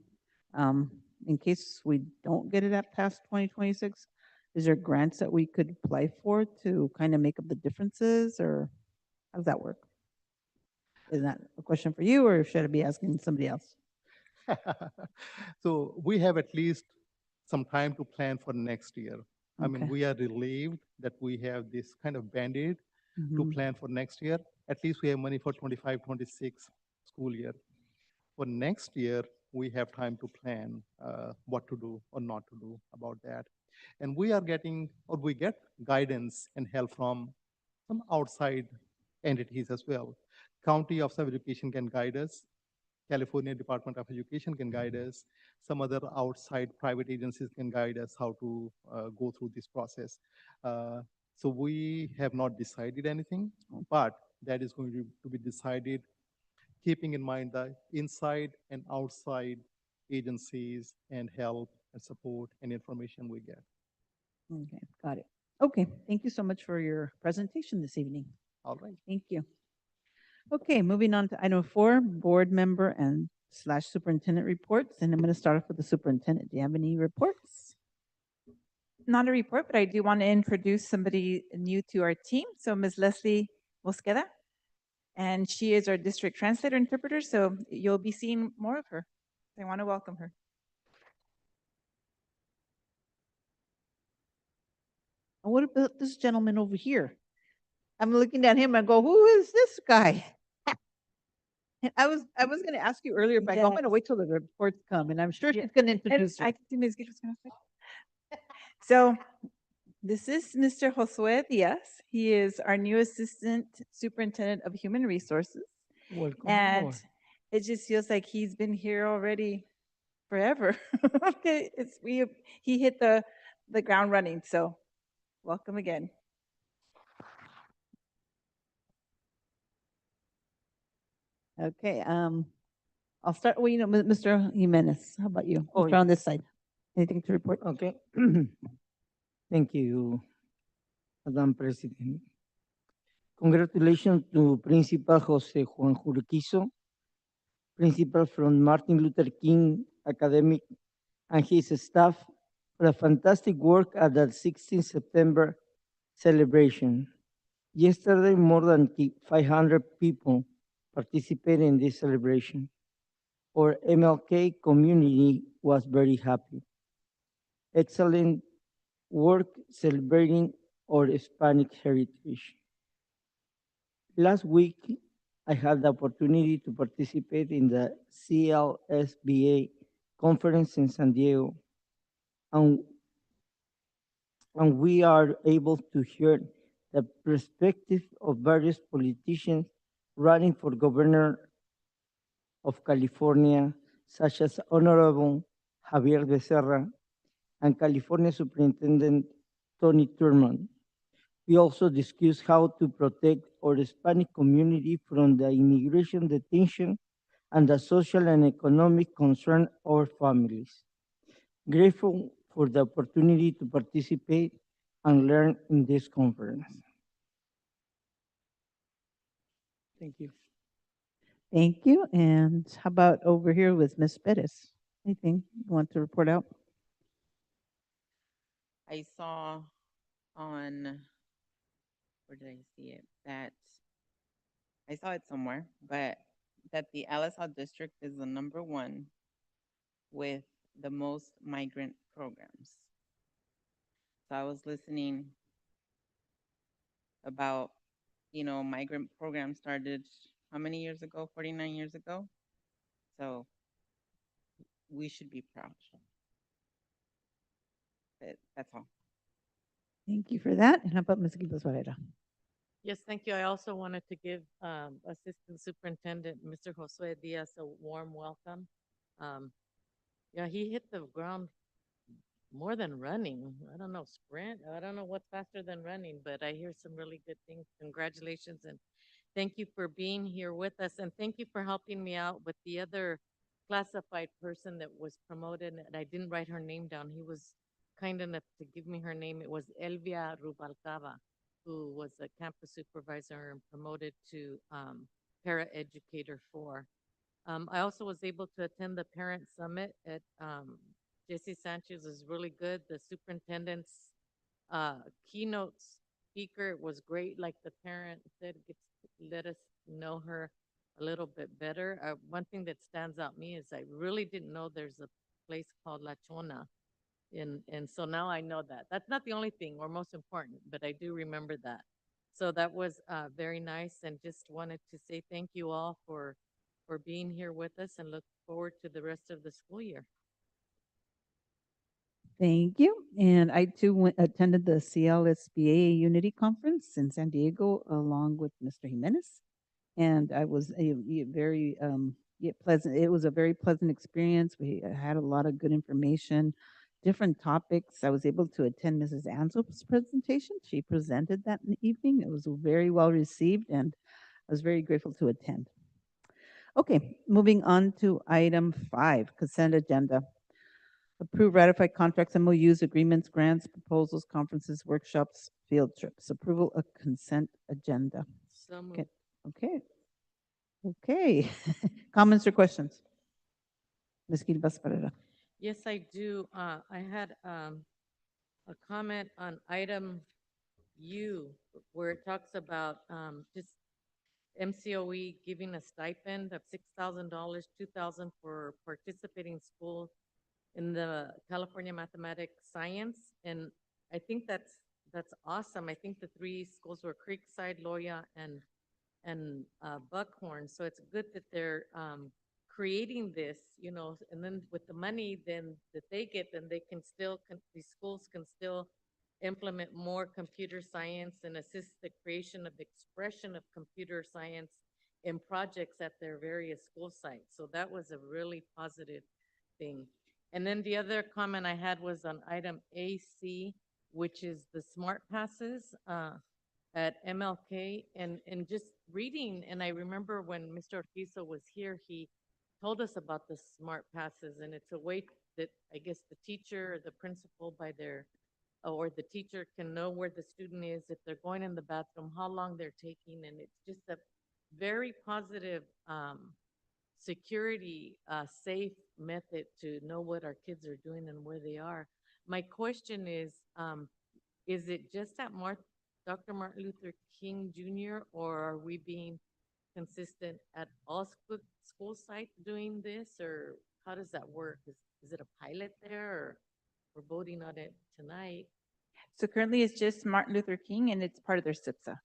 In case we don't get it at past 2026, is there grants that we could apply for to kind of make up the differences, or how does that work? Is that a question for you, or should I be asking somebody else? So we have at least some time to plan for next year. I mean, Okay. we are relieved that we have this kind of Band-Aid to Mhm. plan for next year. At least we have money for 25, 26 school year. For next year, we have time to plan what to do or not to do about that. And we are getting, or we get guidance and help from some outside entities as well. County Office of Education can guide us. California Department of Education can guide us. Some other outside private agencies can guide us how to go through this process. So we have not decided anything, but that is going to be decided keeping in mind the inside and outside agencies and help and support and information we get. Okay, got it. Okay, thank you so much for your presentation this evening. All right. Thank you. Okay, moving on to item 4, board member and / superintendent reports. And I'm going to start off with the superintendent. Do you have any reports? Not a report, but I do want to introduce somebody new to our team. So Ms. Leslie Mosqueda, and she is our district translator interpreter. So you'll be seeing more of her. I want to welcome her. And what about this gentleman over here? I'm looking at him and go, who is this guy? And I was going to ask you earlier, but I'm going to wait till the reports come, and I'm sure she's going to introduce her. I think Ms. Gill was gonna say. So this is Mr. Josue Diaz. He is our new Assistant Superintendent of Human Resources. Welcome And aboard. it just feels like he's been here already forever. Okay, he hit the ground running, so welcome again. Okay, I'll start, well, Mr. Jimenez, how about you? Oh, Mr. on this side. Anything to report? Okay. Thank you, Madam President. Congratulations to Principal Jose Juan Jurquizo, Principal from Martin Luther King Academic, and his staff for a fantastic work at the 16th September celebration. Yesterday, more than 500 people participated in this celebration. Our MLK community was very happy. Excellent work celebrating our Hispanic heritage. Last week, I had the opportunity to participate in the CLSBA conference in San Diego, and we are able to hear the perspective of various politicians running for governor of California, such as Honorable Javier Becerra and California Superintendent Tony Thurmond. We also discussed how to protect our Hispanic community from the immigration detention and the social and economic concern of our families. Grateful for the opportunity to participate and learn in this conference. Thank you. Thank you. And how about over here with Ms. Bettis? Anything you want to report out? I saw on, where did I see it? That I saw it somewhere, but that the LSL district is the #1 with the most migrant programs. So I was listening about, migrant programs started how many years ago? 49 years ago. So we should be proud. But that's all. Thank you for that. And how about Ms. Gilbert Varela? Yes, thank you. I also wanted to give Assistant Superintendent Mr. Josue Diaz a warm welcome. Yeah, he hit the ground more than running. I don't know, sprint. I don't know what's faster than running, but I hear some really good things. Congratulations, and thank you for being here with us. And thank you for helping me out with the other classified person that was promoted, and I didn't write her name down. He was kind enough to give me her name. It was Elvia Rubalcaba, who was a campus supervisor and promoted to paraeducator 4. I also was able to attend the parent summit at Jesse Sanchez was really good. The superintendent's keynote speaker was great. Like the parent said, let us know her a little bit better. One thing that stands out me is I really didn't know there's a place called La Chona. And so now I know that. That's not the only thing or most important, but I do remember that. So that was very nice, and just wanted to say thank you all for being here with us, and look forward to the rest of the school year. Thank you. And I too attended the CLSBA Unity Conference in San Diego along with Mr. Jimenez. And I was very pleasant. It was a very pleasant experience. We had a lot of good information, different topics. I was able to attend Mrs. Ansel's presentation. She presented that evening. It was very well received, and I was very grateful to attend. Okay, moving on to item 5, consent agenda. Approve ratified contracts, MOUs, agreements, grants, proposals, conferences, workshops, field trips. Approval of consent agenda. So moved. Okay. Okay. Comments or questions? Ms. Gilbert Varela. Yes, I do. I had a comment on item U, where it talks about just MCOE giving a stipend of $6,000, 2,000 for participating school in the California Mathematics Science. And I think that's awesome. I think the three schools were Creekside, Loya, and Buckhorn. So it's good that they're creating this, you know, and then with the money then that they get, then they can still, these schools can still implement more computer science and assist the creation of expression of computer science in projects at their various school sites. So that was a really positive thing. And then the other comment I had was on item AC, which is the smart passes at MLK, and just reading, and I remember when Mr. Ortizo was here, he told us about the smart passes, and it's a way that I guess the teacher or the principal by their, or the teacher can know where the student is, if they're going in the bathroom, how long they're taking, and it's just a very positive security, safe method to know what our kids are doing and where they are. My question is it just at Dr. Martin Luther King Jr., or are we being consistent at all school sites doing this, or how does that work? Is it a pilot there, or we're voting on it tonight? So currently it's just Martin Luther King and it's part of their SIPSA.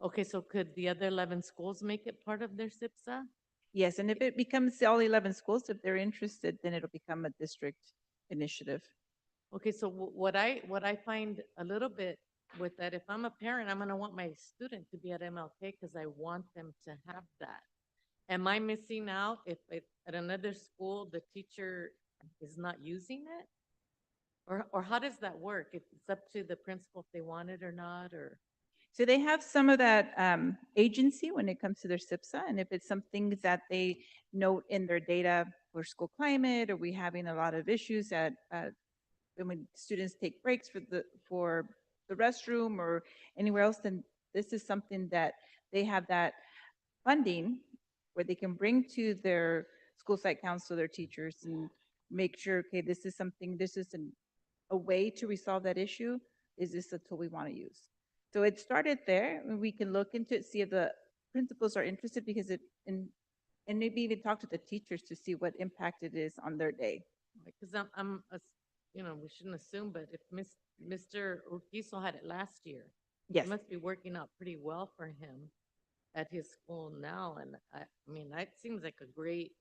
Okay, so could the other 11 schools make it part of their SIPSA? Yes, and if it becomes all 11 schools, if they're interested, then it'll become a district initiative. Okay, so what I find a little bit with that, if I'm a parent, I'm gonna want my student to be at MLK because I want them to have that. Am I missing out if at another school, the teacher is not using it? Or how does that work? It's up to the principal if they want it or not, or? So they have some of that agency when it comes to their SIPSA, and if it's something that they note in their data for school climate, or we having a lot of issues at when students take breaks for the restroom or anywhere else, then this is something that they have that funding where they can bring to their school site council, their teachers, and make sure, okay, this is something, this is a way to resolve that issue. Is this a tool we want to use? So it started there, and we can look into it, see if the principals are interested, because and maybe even talk to the teachers to see what impact it is on their day. Because you know, we shouldn't assume, but if Mr. Urquizo had it last year, yes, it must be working out pretty well for him at his school now. And I mean, that seems like a great,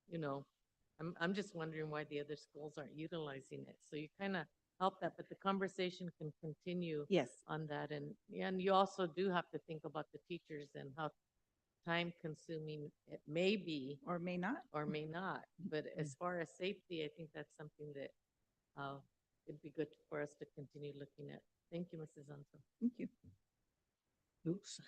you know, I'm just wondering why the other schools aren't utilizing it. So you kind of help that, but the conversation can continue yes on that. And you also do have to think about the teachers and how time consuming it may be or may not. But as far as safety, I think that's something that it'd be good for us to continue looking at. Thank you, Mrs. Anso. Thank you. Oops.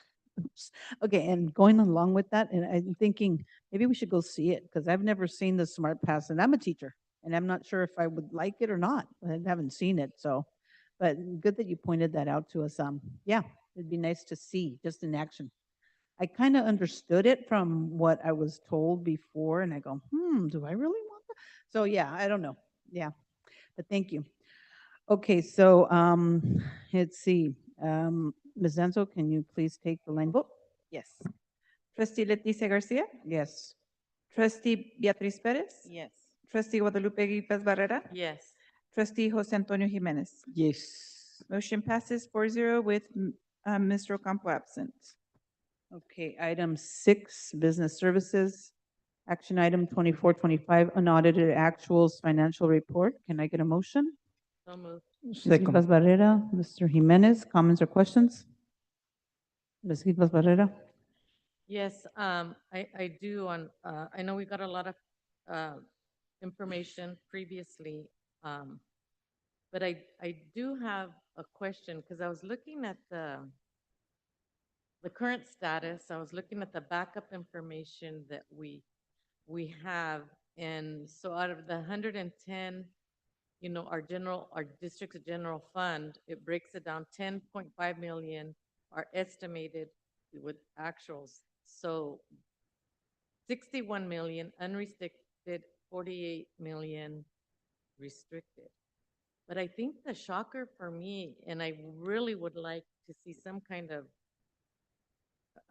Okay, and going along with that, and I'm thinking maybe we should go see it because I've never seen the Smart Pass, and I'm a teacher, and I'm not sure if I would like it or not. I haven't seen it, so, but good that you pointed that out to us. Yeah, it'd be nice to see just in action. I kind of understood it from what I was told before, and I go, do I really want that? So yeah, I don't know. Yeah, but thank you. Okay, so let's see. Ms. Enzo, can you please take the line vote? Yes. Trustee Leticia Garcia? Yes. Trustee Beatriz Perez? Yes. Trustee Guadalupe Guilpaz Barrera? Yes. Trustee Jose Antonio Jimenez? Yes. Motion passes 4-0 with Mr. Ocampo absent. Okay, item 6, business services. Action item 2425, unaudited actuals financial report. Can I get a motion? So moved. Ms. Guilpaz Barrera, Mr. Jimenez, comments or questions? Ms. Guilpaz Barrera? Yes, I do I know we got a lot of information previously, but I do have a question because I was looking at the current status. I was looking at the backup information that we have, and so out of the 110, you know, our district's general fund, it breaks it down. 10.5 million are estimated with actuals. So 61 million unrestricted, 48 million restricted. But I think the shocker for me, and I really would like to see some kind of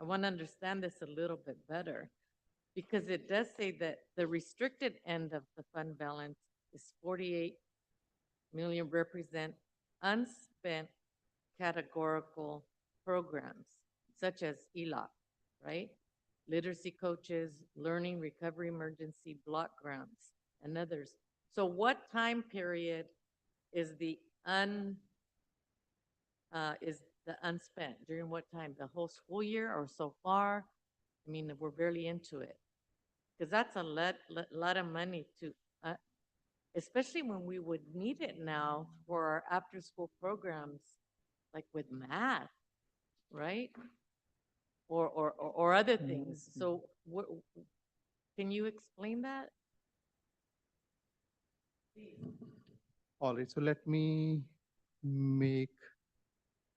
want to understand this a little bit better. Because it does say that the restricted end of the fund balance is 48 million represent unspent categorical programs such as ELOC, right? Literacy coaches, learning recovery emergency block grants, and others. So what time period is the unspent? During what time? The whole school year or so far? I mean, we're barely into it. Because that's a lot of money to, especially when we would need it now for our after-school programs, like with math, right? Or other things. So what, can you explain that? All right, so let me make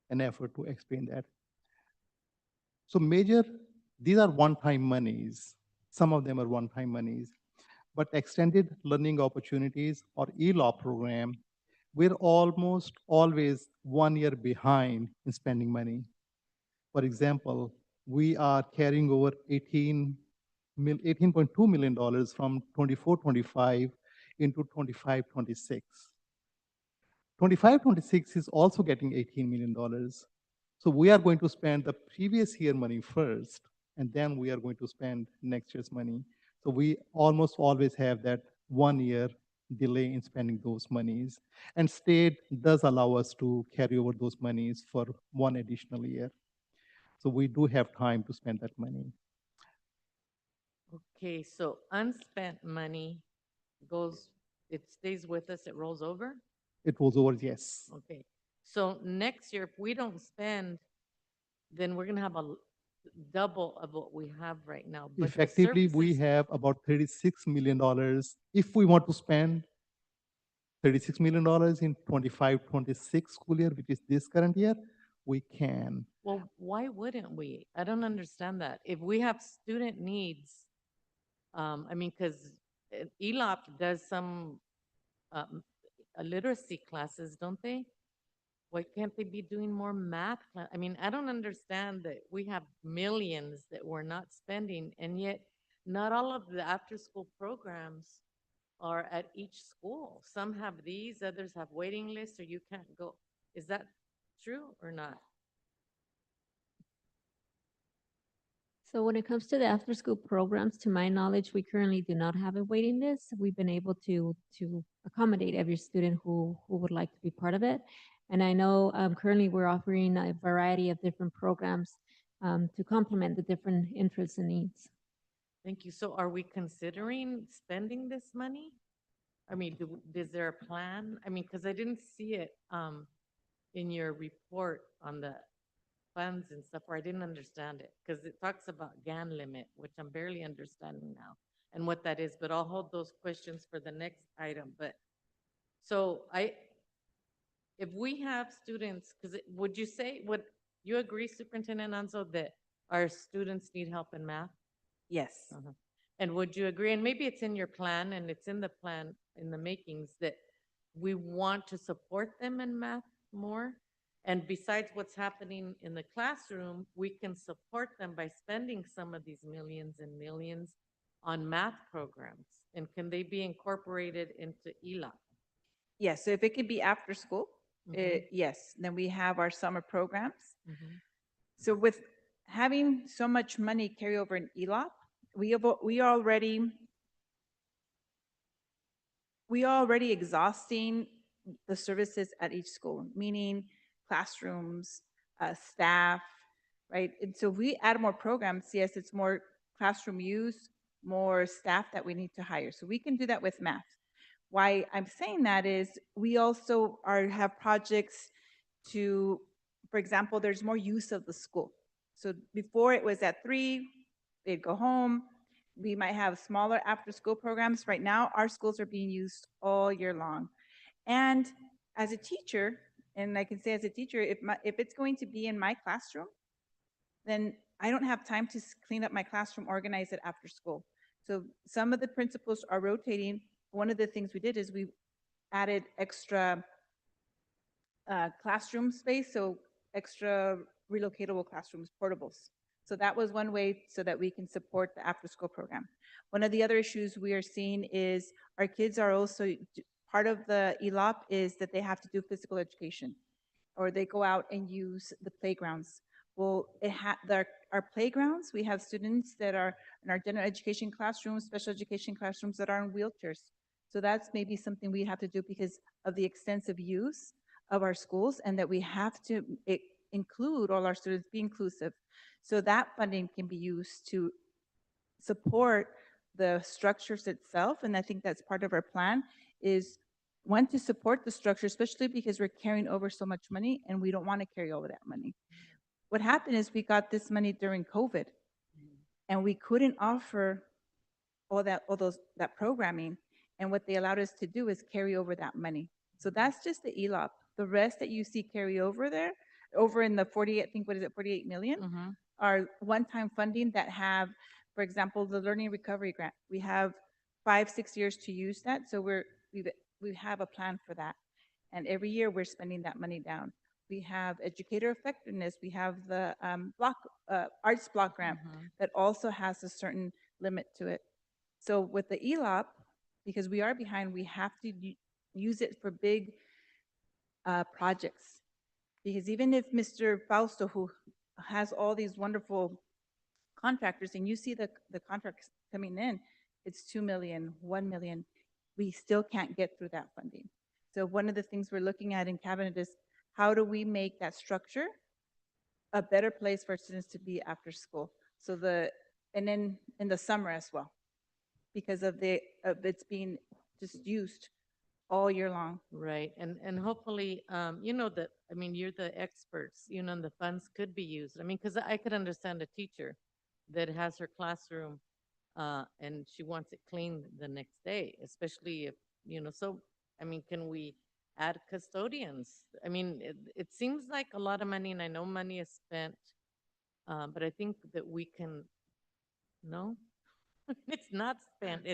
an effort to explain that. So these are one-time monies. Some of them are one-time monies, but extended learning opportunities or ELOP program, we're almost always 1 year behind in spending money. For example, we are carrying over $18.2 million from 24-25 into 25-26. 25-26 is also getting $18 million. So we are going to spend the previous year money first, and then we are going to spend next year's money. So we almost always have that 1 year delay in spending those monies. And state does allow us to carry over those monies for 1 additional year. So we do have time to spend that money. Okay, so unspent money it stays with us, it rolls over? It rolls over, yes. Okay, so next year, if we don't spend, then we're gonna have a double of what we have right now. But the Effectively, we services- have about $36 million. If we want to spend $36 million in 25-26 school year, which is this current year, we can. Well, why wouldn't we? I don't understand that. If we have student needs, I mean, because ELOP does some literacy classes, don't they? Why can't they be doing more math? I mean, I don't understand that we have millions that we're not spending, and yet not all of the after-school programs are at each school. Some have these, others have waiting lists, or you can't go. Is that true or not? So when it comes to the after-school programs, to my knowledge, we currently do not have a waiting list. We've been able to accommodate every student who would like to be part of it. And I know currently we're offering a variety of different programs to complement the different interests and needs. Thank you. So are we considering spending this money? I mean, is there a plan? I mean, because I didn't see it in your report on the funds and stuff, where I didn't understand it, because it talks about GAN limit, which I'm barely understanding now, and what that is, but I'll hold those questions for the next item. But so if we have students, because would you agree, Superintendent Anzo, that our students need help in math? Yes. And would you agree, and maybe it's in your plan and it's in the plan in the makings, that we want to support them in math more? And besides what's happening in the classroom, we can support them by spending some of these millions and millions on math programs. And can they be incorporated into ELOP? Yes, so if it could be after school, yes, then we have our summer programs. So with having so much money carry over in ELOP, we are already exhausting the services at each school, meaning classrooms, staff, right? And so if we add more programs, yes, it's more classroom use, more staff that we need to hire. So we can do that with math. Why I'm saying that is we also have projects to, for example, there's more use of the school. So before it was at 3, they'd go home. We might have smaller after-school programs. Right now, our schools are being used all year long. And as a teacher, and I can say as a teacher, if it's going to be in my classroom, then I don't have time to clean up my classroom, organize it after school. So some of the principals are rotating. One of the things we did is we added extra classroom space, so extra relocatable classrooms, portables. So that was one way so that we can support the after-school program. One of the other issues we are seeing is our kids are also, part of the ELOP is that they have to do physical education, or they go out and use the playgrounds. Well, our playgrounds, we have students that are in our general education classrooms, special education classrooms that are in wheelchairs. So that's maybe something we have to do because of the extensive use of our schools, and that we have to include all our students, be inclusive. So that funding can be used to support the structures itself. And I think that's part of our plan is one, to support the structure, especially because we're carrying over so much money and we don't want to carry over that money. What happened is we got this money during COVID and we couldn't offer that programming. And what they allowed us to do is carry over that money. So that's just the ELOP. The rest that you see carry over there, over in the 48, I think, what is it, 48 million, are one-time funding that have, for example, the Learning Recovery Grant. We have 5-6 years to use that. So we have a plan for that. And every year we're spending that money down. We have educator effectiveness. We have the arts block grant that also has a certain limit to it. So with the ELOP, because we are behind, we have to use it for big projects. Because even if Mr. Fausto, who has all these wonderful contractors, and you see the contracts coming in, it's 2 million, 1 million, we still can't get through that funding. So one of the things we're looking at in cabinet is how do we make that structure a better place for students to be after school? So and then in the summer as well, because of it's being just used all year long. Right, and hopefully, you're the experts, and the funds could be used. I mean, because I could understand a teacher that has her classroom and she wants it cleaned the next day, especially if, so, can we add custodians? I mean, it seems like a lot of money, and I know money is spent, but I think that we can, no? It's not spent,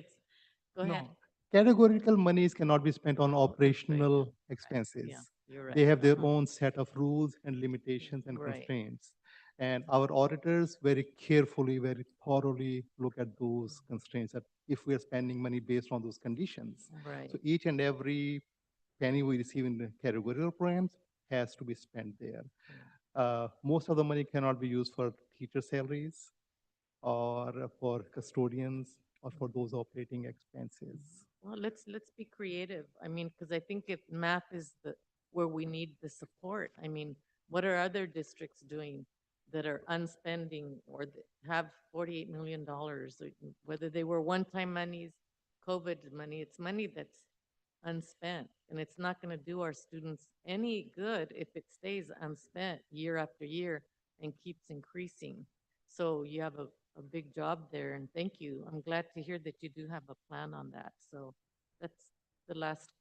go ahead. No. Categorical monies cannot be spent on operational expenses. Yeah, you're right. They have their own set of rules and limitations and Right. constraints. And our auditors very carefully, very thoroughly look at those constraints, that if we are spending money based on those conditions. Right. So each and every penny we receive in the categorical programs has to be spent there. Most of the money cannot be used for teacher salaries or for custodians or for those operating expenses. Well, let's be creative. I mean, because I think if math is where we need the support. I mean, what are other districts doing that are unspending or that have $48 million, whether they were one-time monies, COVID money, it's money that's unspent, and it's not going to do our students any good if it stays unspent year after year and keeps increasing. So you have a big job there, and thank you. I'm glad to hear that you do have a plan on that. So that's the last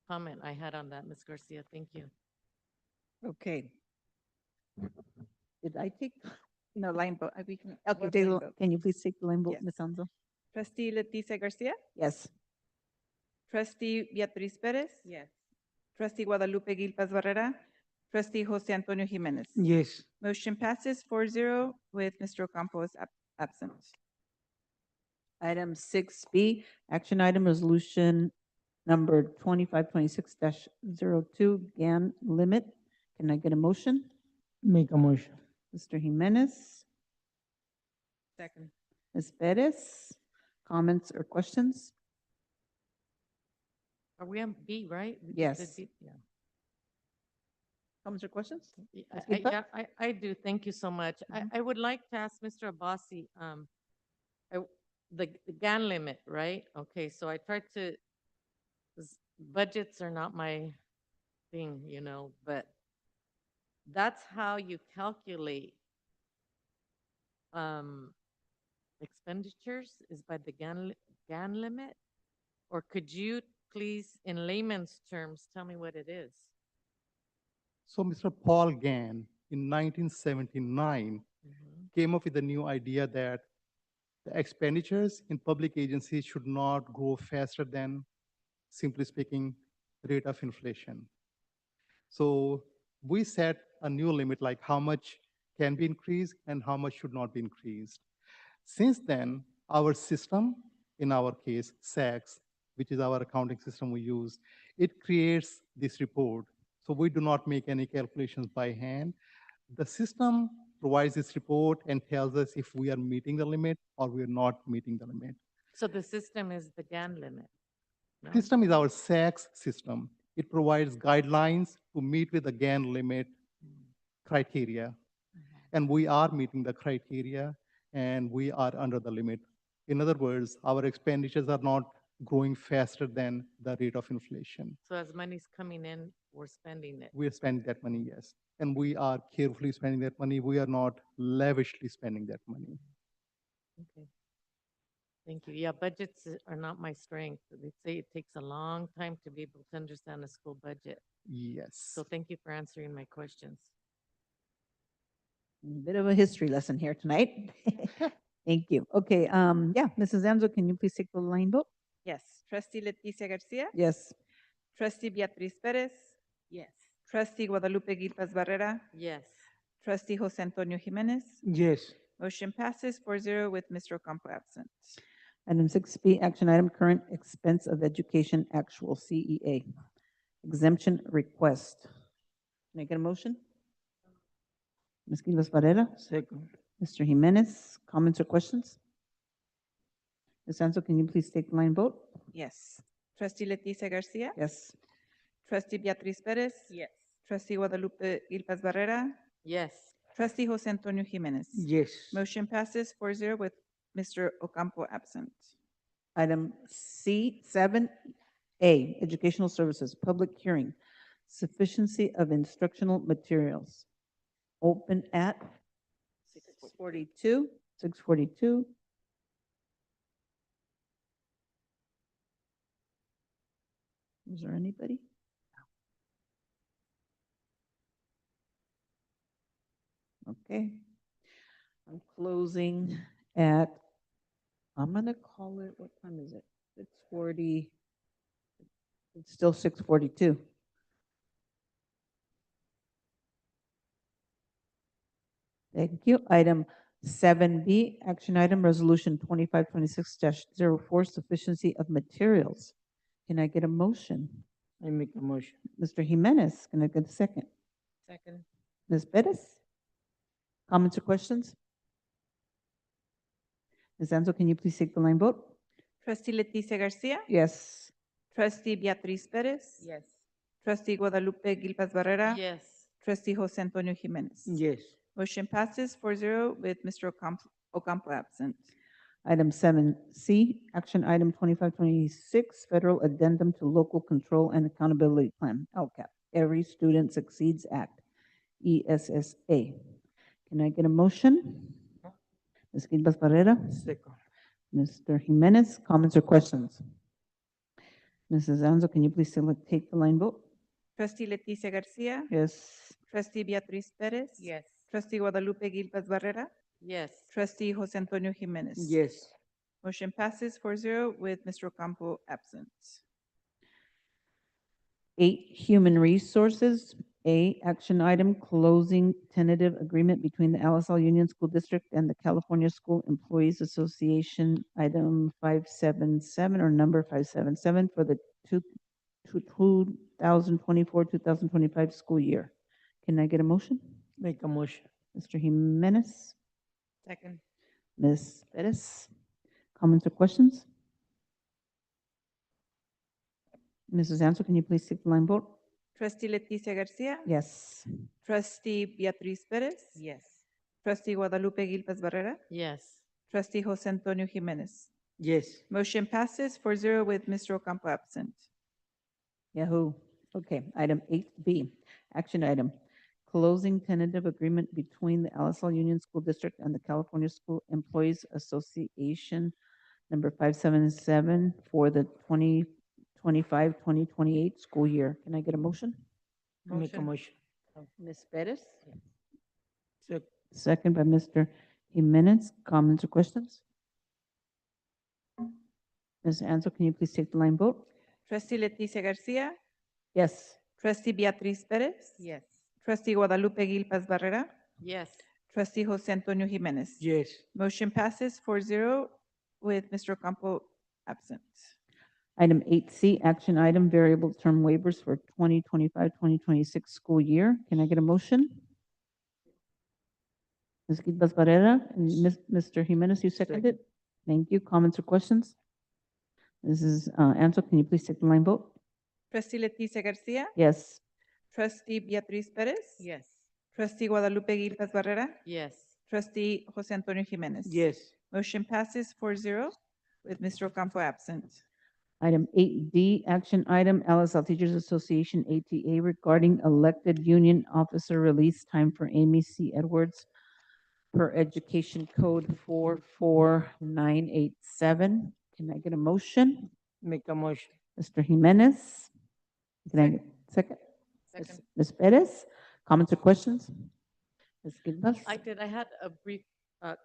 comment I had on that, Ms. Garcia. Thank you. Okay. Did I take? No, line vote. We can, Okay, one take line the- vote. can you please take the line vote, Yes. Ms. Anzo? Trustee Leticia Garcia? Yes. Trustee Beatriz Perez? Yes. Trustee Guadalupe Gilpaz Barrera? Trustee Jose Antonio Jimenez? Yes. Motion passes 4-0 with Mr. Ocampo is absent. Item 6B, action item resolution number 2526-02, GAN limit. Can I get a motion? Make a motion. Mr. Jimenez, Second. Ms. Perez, comments or questions? Are we on B, right? We just Yes. did B, yeah. Comments or questions? Yeah, Ms. Gilpaz? yeah, I do. Thank you so much. I would like to ask Mr. Abbasi, the GAN limit, right? Okay, so I tried to, 'cause budgets are not my thing, but that's how you calculate expenditures, is by the GAN limit? Or could you please, in layman's terms, tell me what it is? So Mr. Paul Gann in 1979 came up with a new idea that the expenditures in public agencies should not grow faster than, simply speaking, rate of inflation. So we set a new limit, like how much can be increased and how much should not be increased. Since then, our system, in our case, SACS, which is our accounting system we use, it creates this report. So we do not make any calculations by hand. The system provides this report and tells us if we are meeting the limit or we are not meeting the limit. So the system is the GAN limit? No? System is our SACS system. It provides guidelines to meet with the GAN limit criteria. And we are meeting the criteria and we are under the limit. In other words, our expenditures are not growing faster than the rate of inflation. So as money's coming in, we're spending it. We are spending that money, yes. And we are carefully spending that money. We are not lavishly spending that money. Okay. Thank you. Yeah, budgets are not my strength. They say it takes a long time to be able to understand a school budget. Yes. So thank you for answering my questions. A bit of a history lesson here tonight. Thank you. Okay, yeah, Mrs. Anzo, can you please take the line vote? Yes. Trustee Leticia Garcia. Yes. Trustee Beatriz Perez. Yes. Trustee Guadalupe Gilpaz Barrera. Yes. Trustee Jose Antonio Jimenez. Yes. Motion passes 4-0 with Mr. Ocampo absent. Item 6B, action item, current expense of education, actual CEA. Exemption request. Can I get a motion? Ms. Quiles Barrera? Second. Mr. Jimenez, comments or questions? Ms. Anzo, can you please take the line vote? Yes. Trustee Leticia Garcia. Yes. Trustee Beatriz Perez. Yes. Trustee Guadalupe Gilpaz Barrera. Yes. Trustee Jose Antonio Jimenez. Yes. Motion passes 4-0 with Mr. Ocampo absent. Item C7A, educational services, public hearing, sufficiency of instructional materials. Open at 6:42. 6:42. Is there anybody? Okay. I'm closing at, I'm gonna call it, what time is it? 6:40. It's still 6:42. Thank you. Item 7B, action item, resolution 2526-04, sufficiency of materials. Can I get a motion? I make a motion. Mr. Jimenez, can I get a second? Second. Ms. Bettis? Comments or questions? Ms. Anzo, can you please take the line vote? Trustee Leticia Garcia. Yes. Trustee Beatriz Perez. Yes. Trustee Guadalupe Gilpaz Barrera. Yes. Trustee Jose Antonio Jimenez. Yes. Motion passes 4-0 with Mr. Ocampo absent. Item 7C, action item 2526, federal addendum to local control and accountability plan, LCAP, Every Student Succeeds Act, ESSA. Can I get a motion? Ms. Gilbas Barrera? Second. Mr. Jimenez, comments or questions? Mrs. Anzo, can you please take the line vote? Trustee Leticia Garcia. Yes. Trustee Beatriz Perez. Yes. Trustee Guadalupe Gilpaz Barrera. Yes. Trustee Jose Antonio Jimenez. Yes. Motion passes 4-0 with Mr. Ocampo absent. 8, human resources. A, action item, closing tentative agreement between the LSL Union School District and the California School Employees Association, item 577 or number 577 for the 2024-2025 school year. Can I get a motion? Make a motion. Mr. Jimenez? Second. Ms. Bettis? Comments or questions? Mrs. Ansel, can you please take the line vote? Trustee Leticia Garcia. Yes. Trustee Beatriz Perez. Yes. Trustee Guadalupe Gilpaz Barrera. Yes. Trustee Jose Antonio Jimenez. Yes. Motion passes 4-0 with Mr. Ocampo absent. Yahoo. Okay, item 8B, action item, closing tentative agreement between the LSL Union School District and the California School Employees Association, number 577 for the 2025-2028 school year. Can I get a motion? Make a motion. Ms. Perez? Second. Second by Mr. Jimenez. Comments or questions? Ms. Ansel, can you please take the line vote? Trustee Leticia Garcia. Yes. Trustee Beatriz Perez. Yes. Trustee Guadalupe Gilpaz Barrera. Yes. Trustee Jose Antonio Jimenez. Yes. Motion passes 4-0 with Mr. Ocampo absent. Item 8C, action item, variable term waivers for 2025-2026 school year. Can I get a motion? Ms. Guilbaz Barrera and Mr. Jimenez, you seconded? Thank you. Comments or questions? Mrs. Ansel, can you please take the line vote? Trustee Leticia Garcia. Yes. Trustee Beatriz Perez. Yes. Trustee Guadalupe Guilpas Barrera. Yes. Trustee Jose Antonio Jimenez. Yes. Motion passes 4-0 with Mr. Ocampo absent. Item 8D, action item, LSL Teachers Association, ATA, regarding elected union officer release time for Amy C. Edwards per Education Code 44987. Can I get a motion? Make a motion. Mr. Jimenez? Can I get a second? Second. Ms. Perez? Comments or questions? Ms. Guilbaz? I had a brief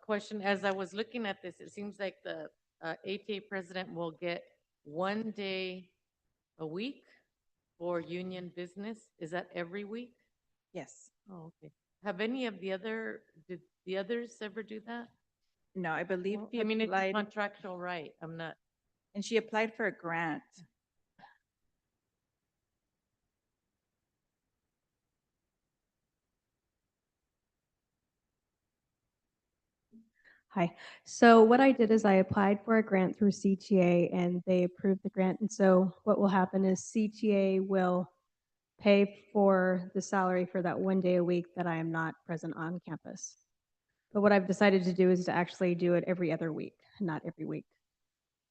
question. As I was looking at this, it seems like the ATA president will get 1 day a week for union business. Is that every week? Yes. Oh, okay. Have any of did the others ever do that? No, I believe Well, she I mean, it's a applied, contractual right. I'm not. and she applied for a grant. Hi. So what I did is I applied for a grant through CTA and they approved the grant. And so what will happen is CTA will pay for the salary for that 1 day a week that I am not present on campus. But what I've decided to do is to actually do it every other week, not every week,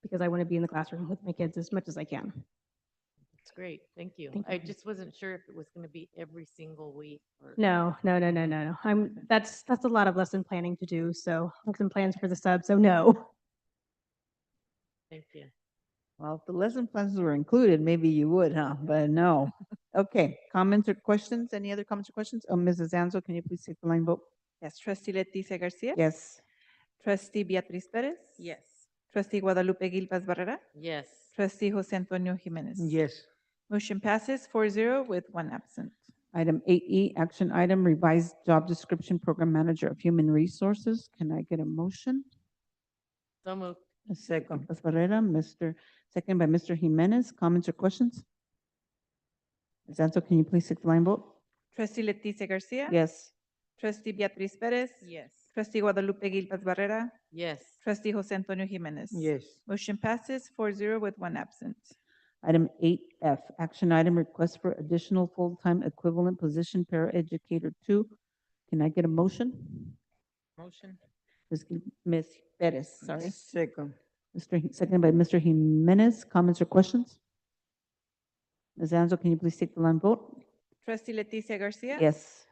because I want to be in the classroom with my kids as much as I can. It's great. Thank you. Thank I you. just wasn't sure if it was going to be every single week or. No. That's a lot of lesson planning to do. So lesson plans for the sub. So no. Thank you. Well, if the lesson plans were included, maybe you would, huh? But no. Okay, comments or questions? Any other comments or questions? Oh, Mrs. Ansel, can you please take the line vote? Yes. Trustee Leticia Garcia. Yes. Trustee Beatriz Perez. Yes. Trustee Guadalupe Guilpas Barrera. Yes. Trustee Jose Antonio Jimenez. Yes. Motion passes 4-0 with 1 absent. Item 8E, action item, revised job description, Program Manager of Human Resources. Can I get a motion? So moved. A second. Ms. Barrera, second by Mr. Jimenez. Comments or questions? Ms. Ansel, can you please take the line vote? Trustee Leticia Garcia. Yes. Trustee Beatriz Perez. Yes. Trustee Guadalupe Guilpas Barrera. Yes. Trustee Jose Antonio Jimenez. Yes. Motion passes 4-0 with 1 absent. Item 8F, action item, request for additional full-time equivalent position, paraeducator 2. Can I get a motion? Motion. Ms. Perez, sorry. Second. Second by Mr. Jimenez. Comments or questions? Ms. Ansel, can you please take the line vote? Trustee Leticia Garcia. Yes.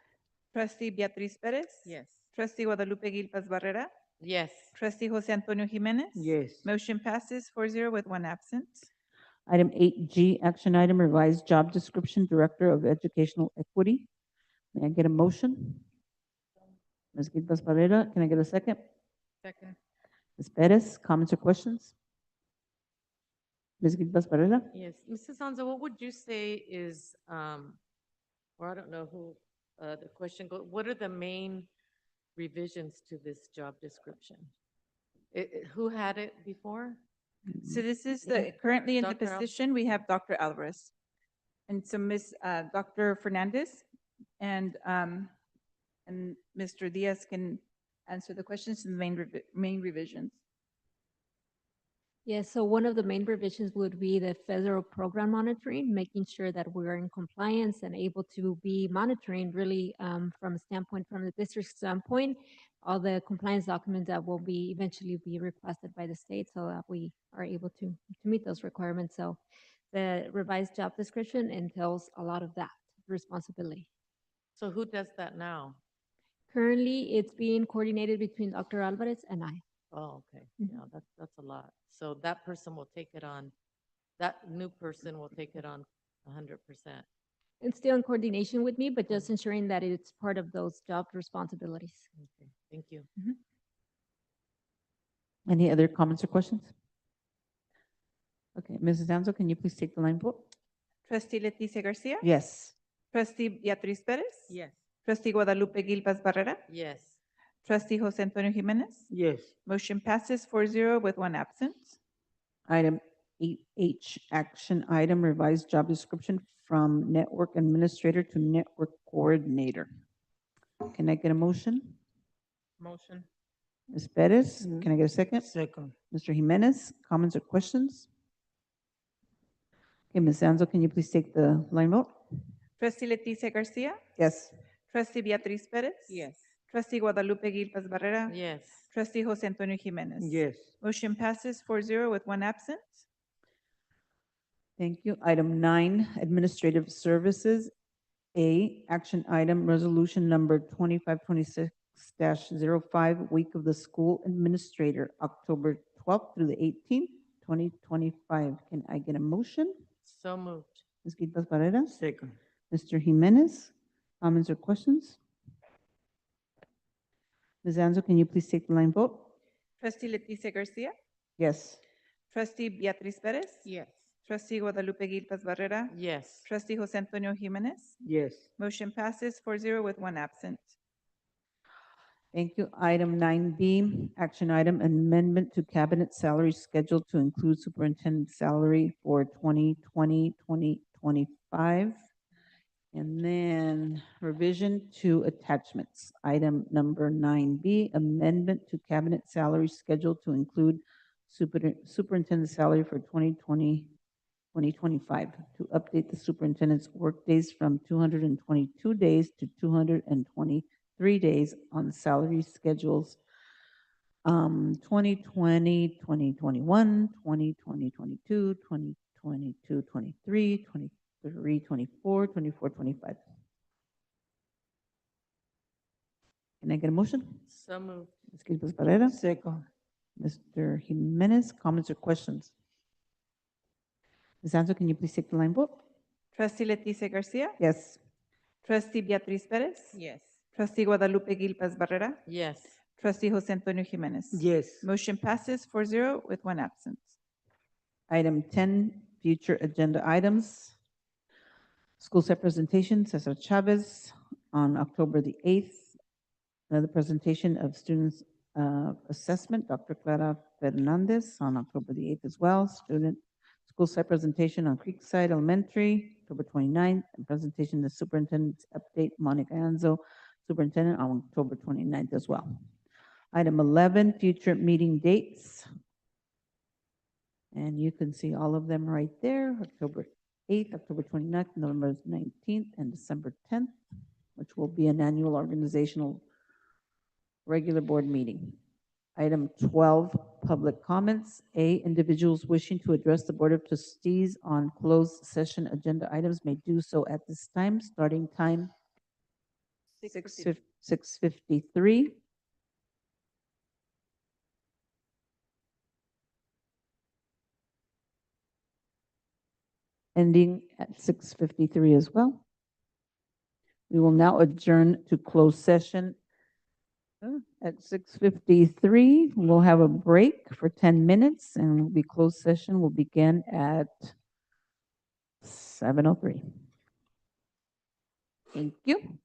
Trustee Beatriz Perez. Yes. Trustee Guadalupe Guilpas Barrera. Yes. Trustee Jose Antonio Jimenez. Yes. Motion passes 4-0 with 1 absent. Item 8G, action item, revised job description, Director of Educational Equity. May I get a motion? Ms. Guilbaz Barrera, can I get a second? Second. Ms. Perez, comments or questions? Ms. Guilbaz Barrera? Yes. Mrs. Hanzo, what would you say is, or I don't know who the question goes, what are the main revisions to this job description? Who had it before? So this is currently in the Dr. Al- position, we have Dr. Alvarez. And so Dr. Fernandez and Mr. Diaz can answer the questions and the main revisions. Yes, so one of the main revisions would be the federal program monitoring, making sure that we're in compliance and able to be monitoring really from the district standpoint, all the compliance documents that will be eventually be requested by the state so that we are able to meet those requirements. So the revised job description entails a lot of that responsibility. So who does that now? Currently, it's being coordinated between Dr. Alvarez and I. Oh, okay. Mhm. Yeah, that's a lot. So that person will take it on, that new person will take it on 100%. It's still in coordination with me, but just ensuring that it's part of those job responsibilities. Okay, thank you. Any other comments or questions? Okay, Mrs. Ansel, can you please take the line vote? Trustee Leticia Garcia. Yes. Trustee Beatriz Perez. Yes. Trustee Guadalupe Guilpas Barrera. Yes. Trustee Jose Antonio Jimenez. Yes. Motion passes 4-0 with one absent. Item 8H, action item, revised job description from network administrator to network coordinator. Can I get a motion? Motion. Ms. Perez, can I get a second? Second. Mr. Jimenez, comments or questions? Okay, Ms. Anzo, can you please take the line vote? Trustee Leticia Garcia. Yes. Trustee Beatriz Perez. Yes. Trustee Guadalupe Guilpas Barrera. Yes. Trustee Jose Antonio Jimenez. Yes. Motion passes 4-0 with one absent. Thank you. Item 9, administrative services. A, action item, resolution number 2526-05, week of the school administrator, October 12th through the 18th, 2025. Can I get a motion? So moved. Ms. Guilpas Barrera? Second. Mr. Jimenez, comments or questions? Ms. Anzo, can you please take the line vote? Trustee Leticia Garcia. Yes. Trustee Beatriz Perez. Yes. Trustee Guadalupe Guilpas Barrera. Yes. Trustee Jose Antonio Jimenez. Yes. Motion passes 4-0 with one absent. Thank you. Item 9B, action item, amendment to cabinet salary schedule to include superintendent salary for 2020, 2025. And then revision to attachments. Item number 9B, amendment to cabinet salary schedule to include superintendent salary for 2020, 2025, to update the superintendent's workdays from 222 days to 223 days on salary schedules 2020, 2021, 2020, 22, 2022, 23, 23, 24, 24, 25. Can I get a motion? So moved. Ms. Guilpas Barrera? Second. Mr. Jimenez, comments or questions? Ms. Anzo, can you please take the line vote? Trustee Leticia Garcia. Yes. Trustee Beatriz Perez. Yes. Trustee Guadalupe Guilpas Barrera. Yes. Trustee Jose Antonio Jimenez. Yes. Motion passes 4-0 with one absent. Item 10, future agenda items. School site presentation, Cesar Chavez on October the 8th. Another presentation of students' assessment, Dr. Clara Fernandez on October the 8th as well. School site presentation on Creekside Elementary, October 29th, and presentation of the superintendent's update, Monica Anzo, superintendent, on October 29th as well. Item 11, future meeting dates. And you can see all of them right there, October 8th, October 29th, November 19th, and December 10th, which will be an annual organizational regular board meeting. Item 12, public comments. A, individuals wishing to address the Board of Trustees on closed session agenda items may do so at this time, starting time 6:53. Ending at 6:53 as well. We will now adjourn to closed session at 6:53. We'll have a break for 10 minutes and the closed session will begin at 7:03. Thank you.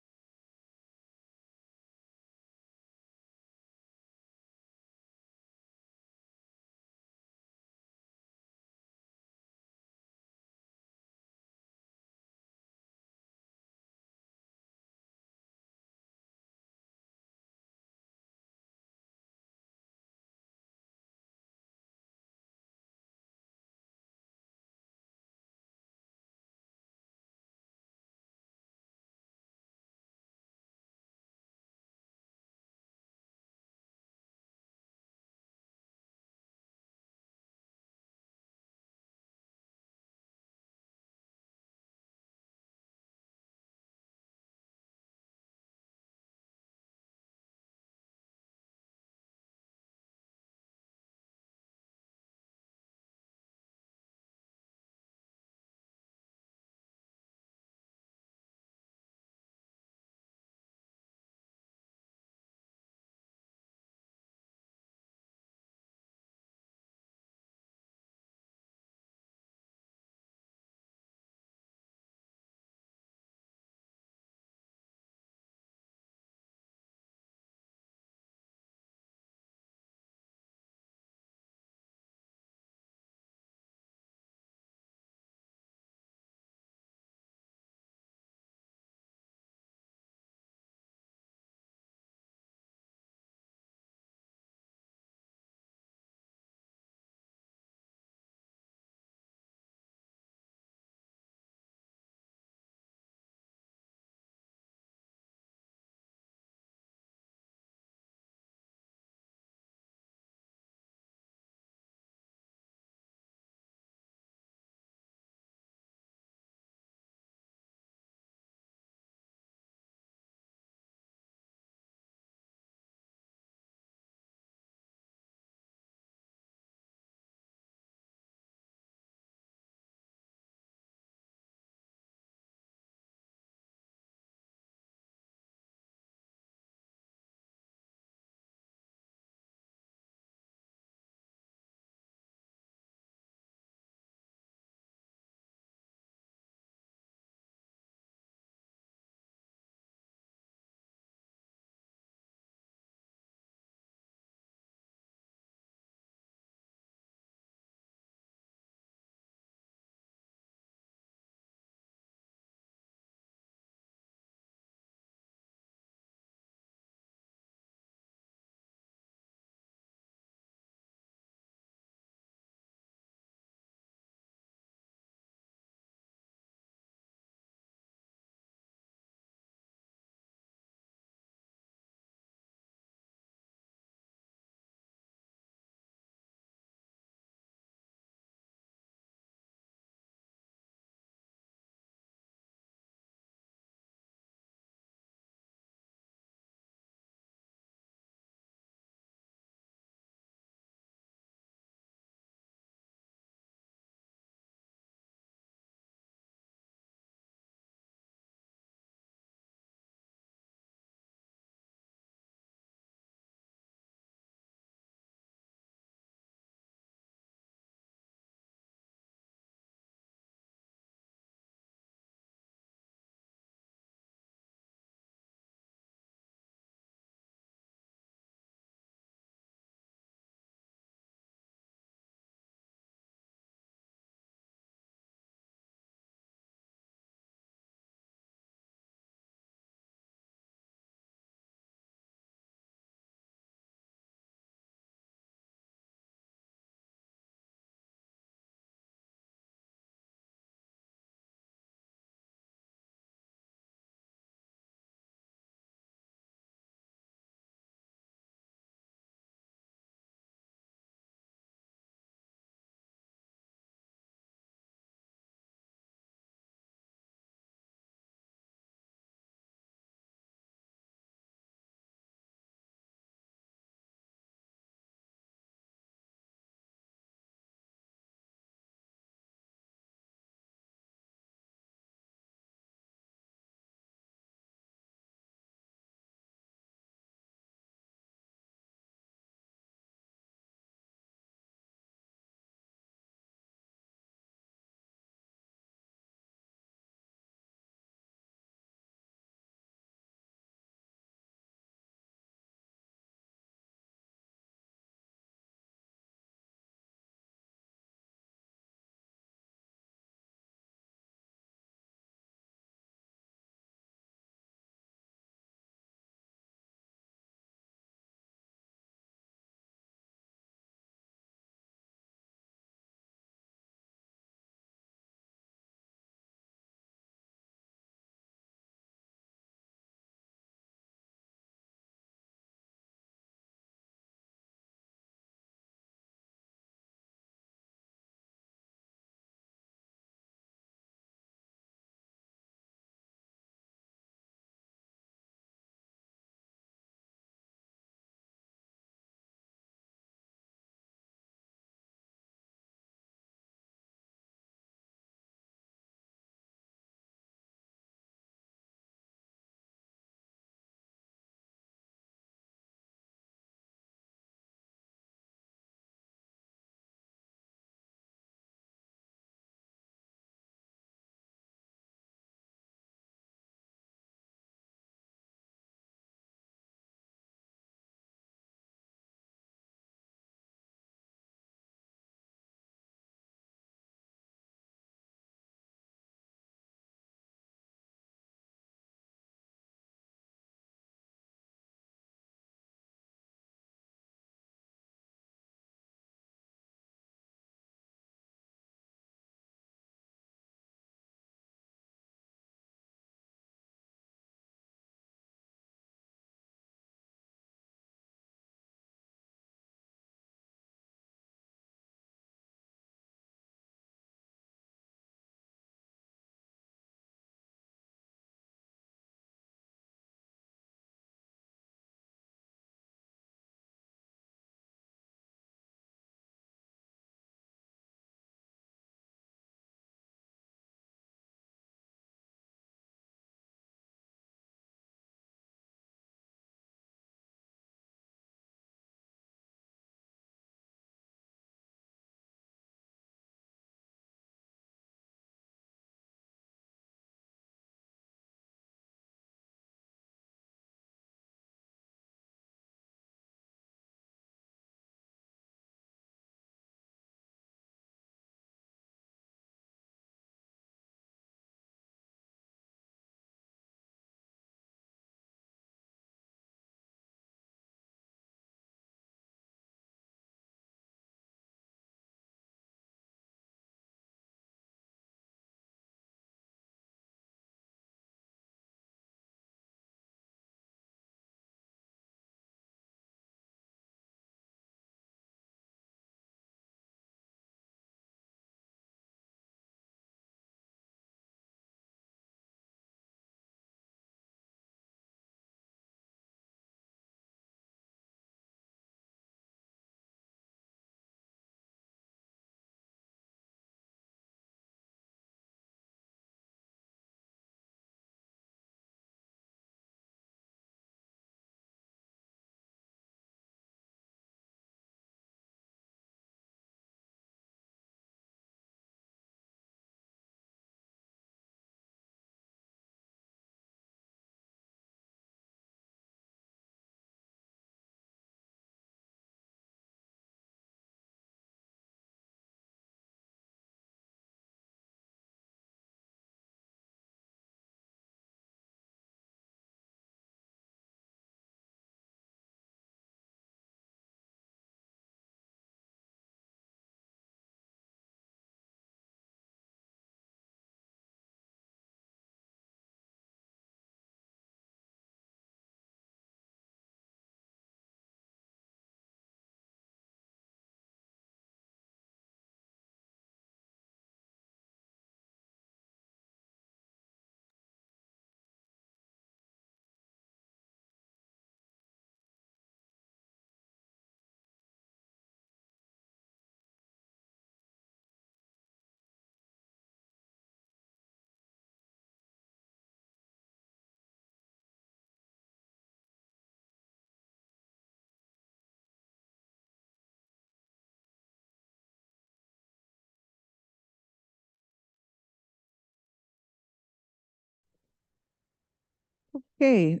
Okay,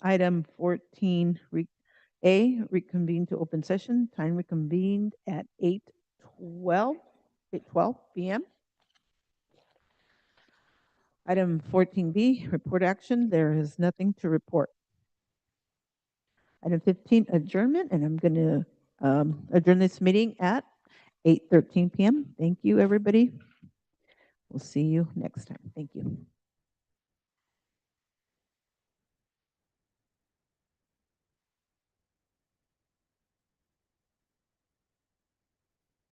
item 14A, reconvene to open session, time reconvened at 8:12 p.m. Item 14B, report action, there is nothing to report. Item 15, adjournment, and I'm going to adjourn this meeting at 8:13 p.m. Thank you, everybody. We'll see you next time. Thank you.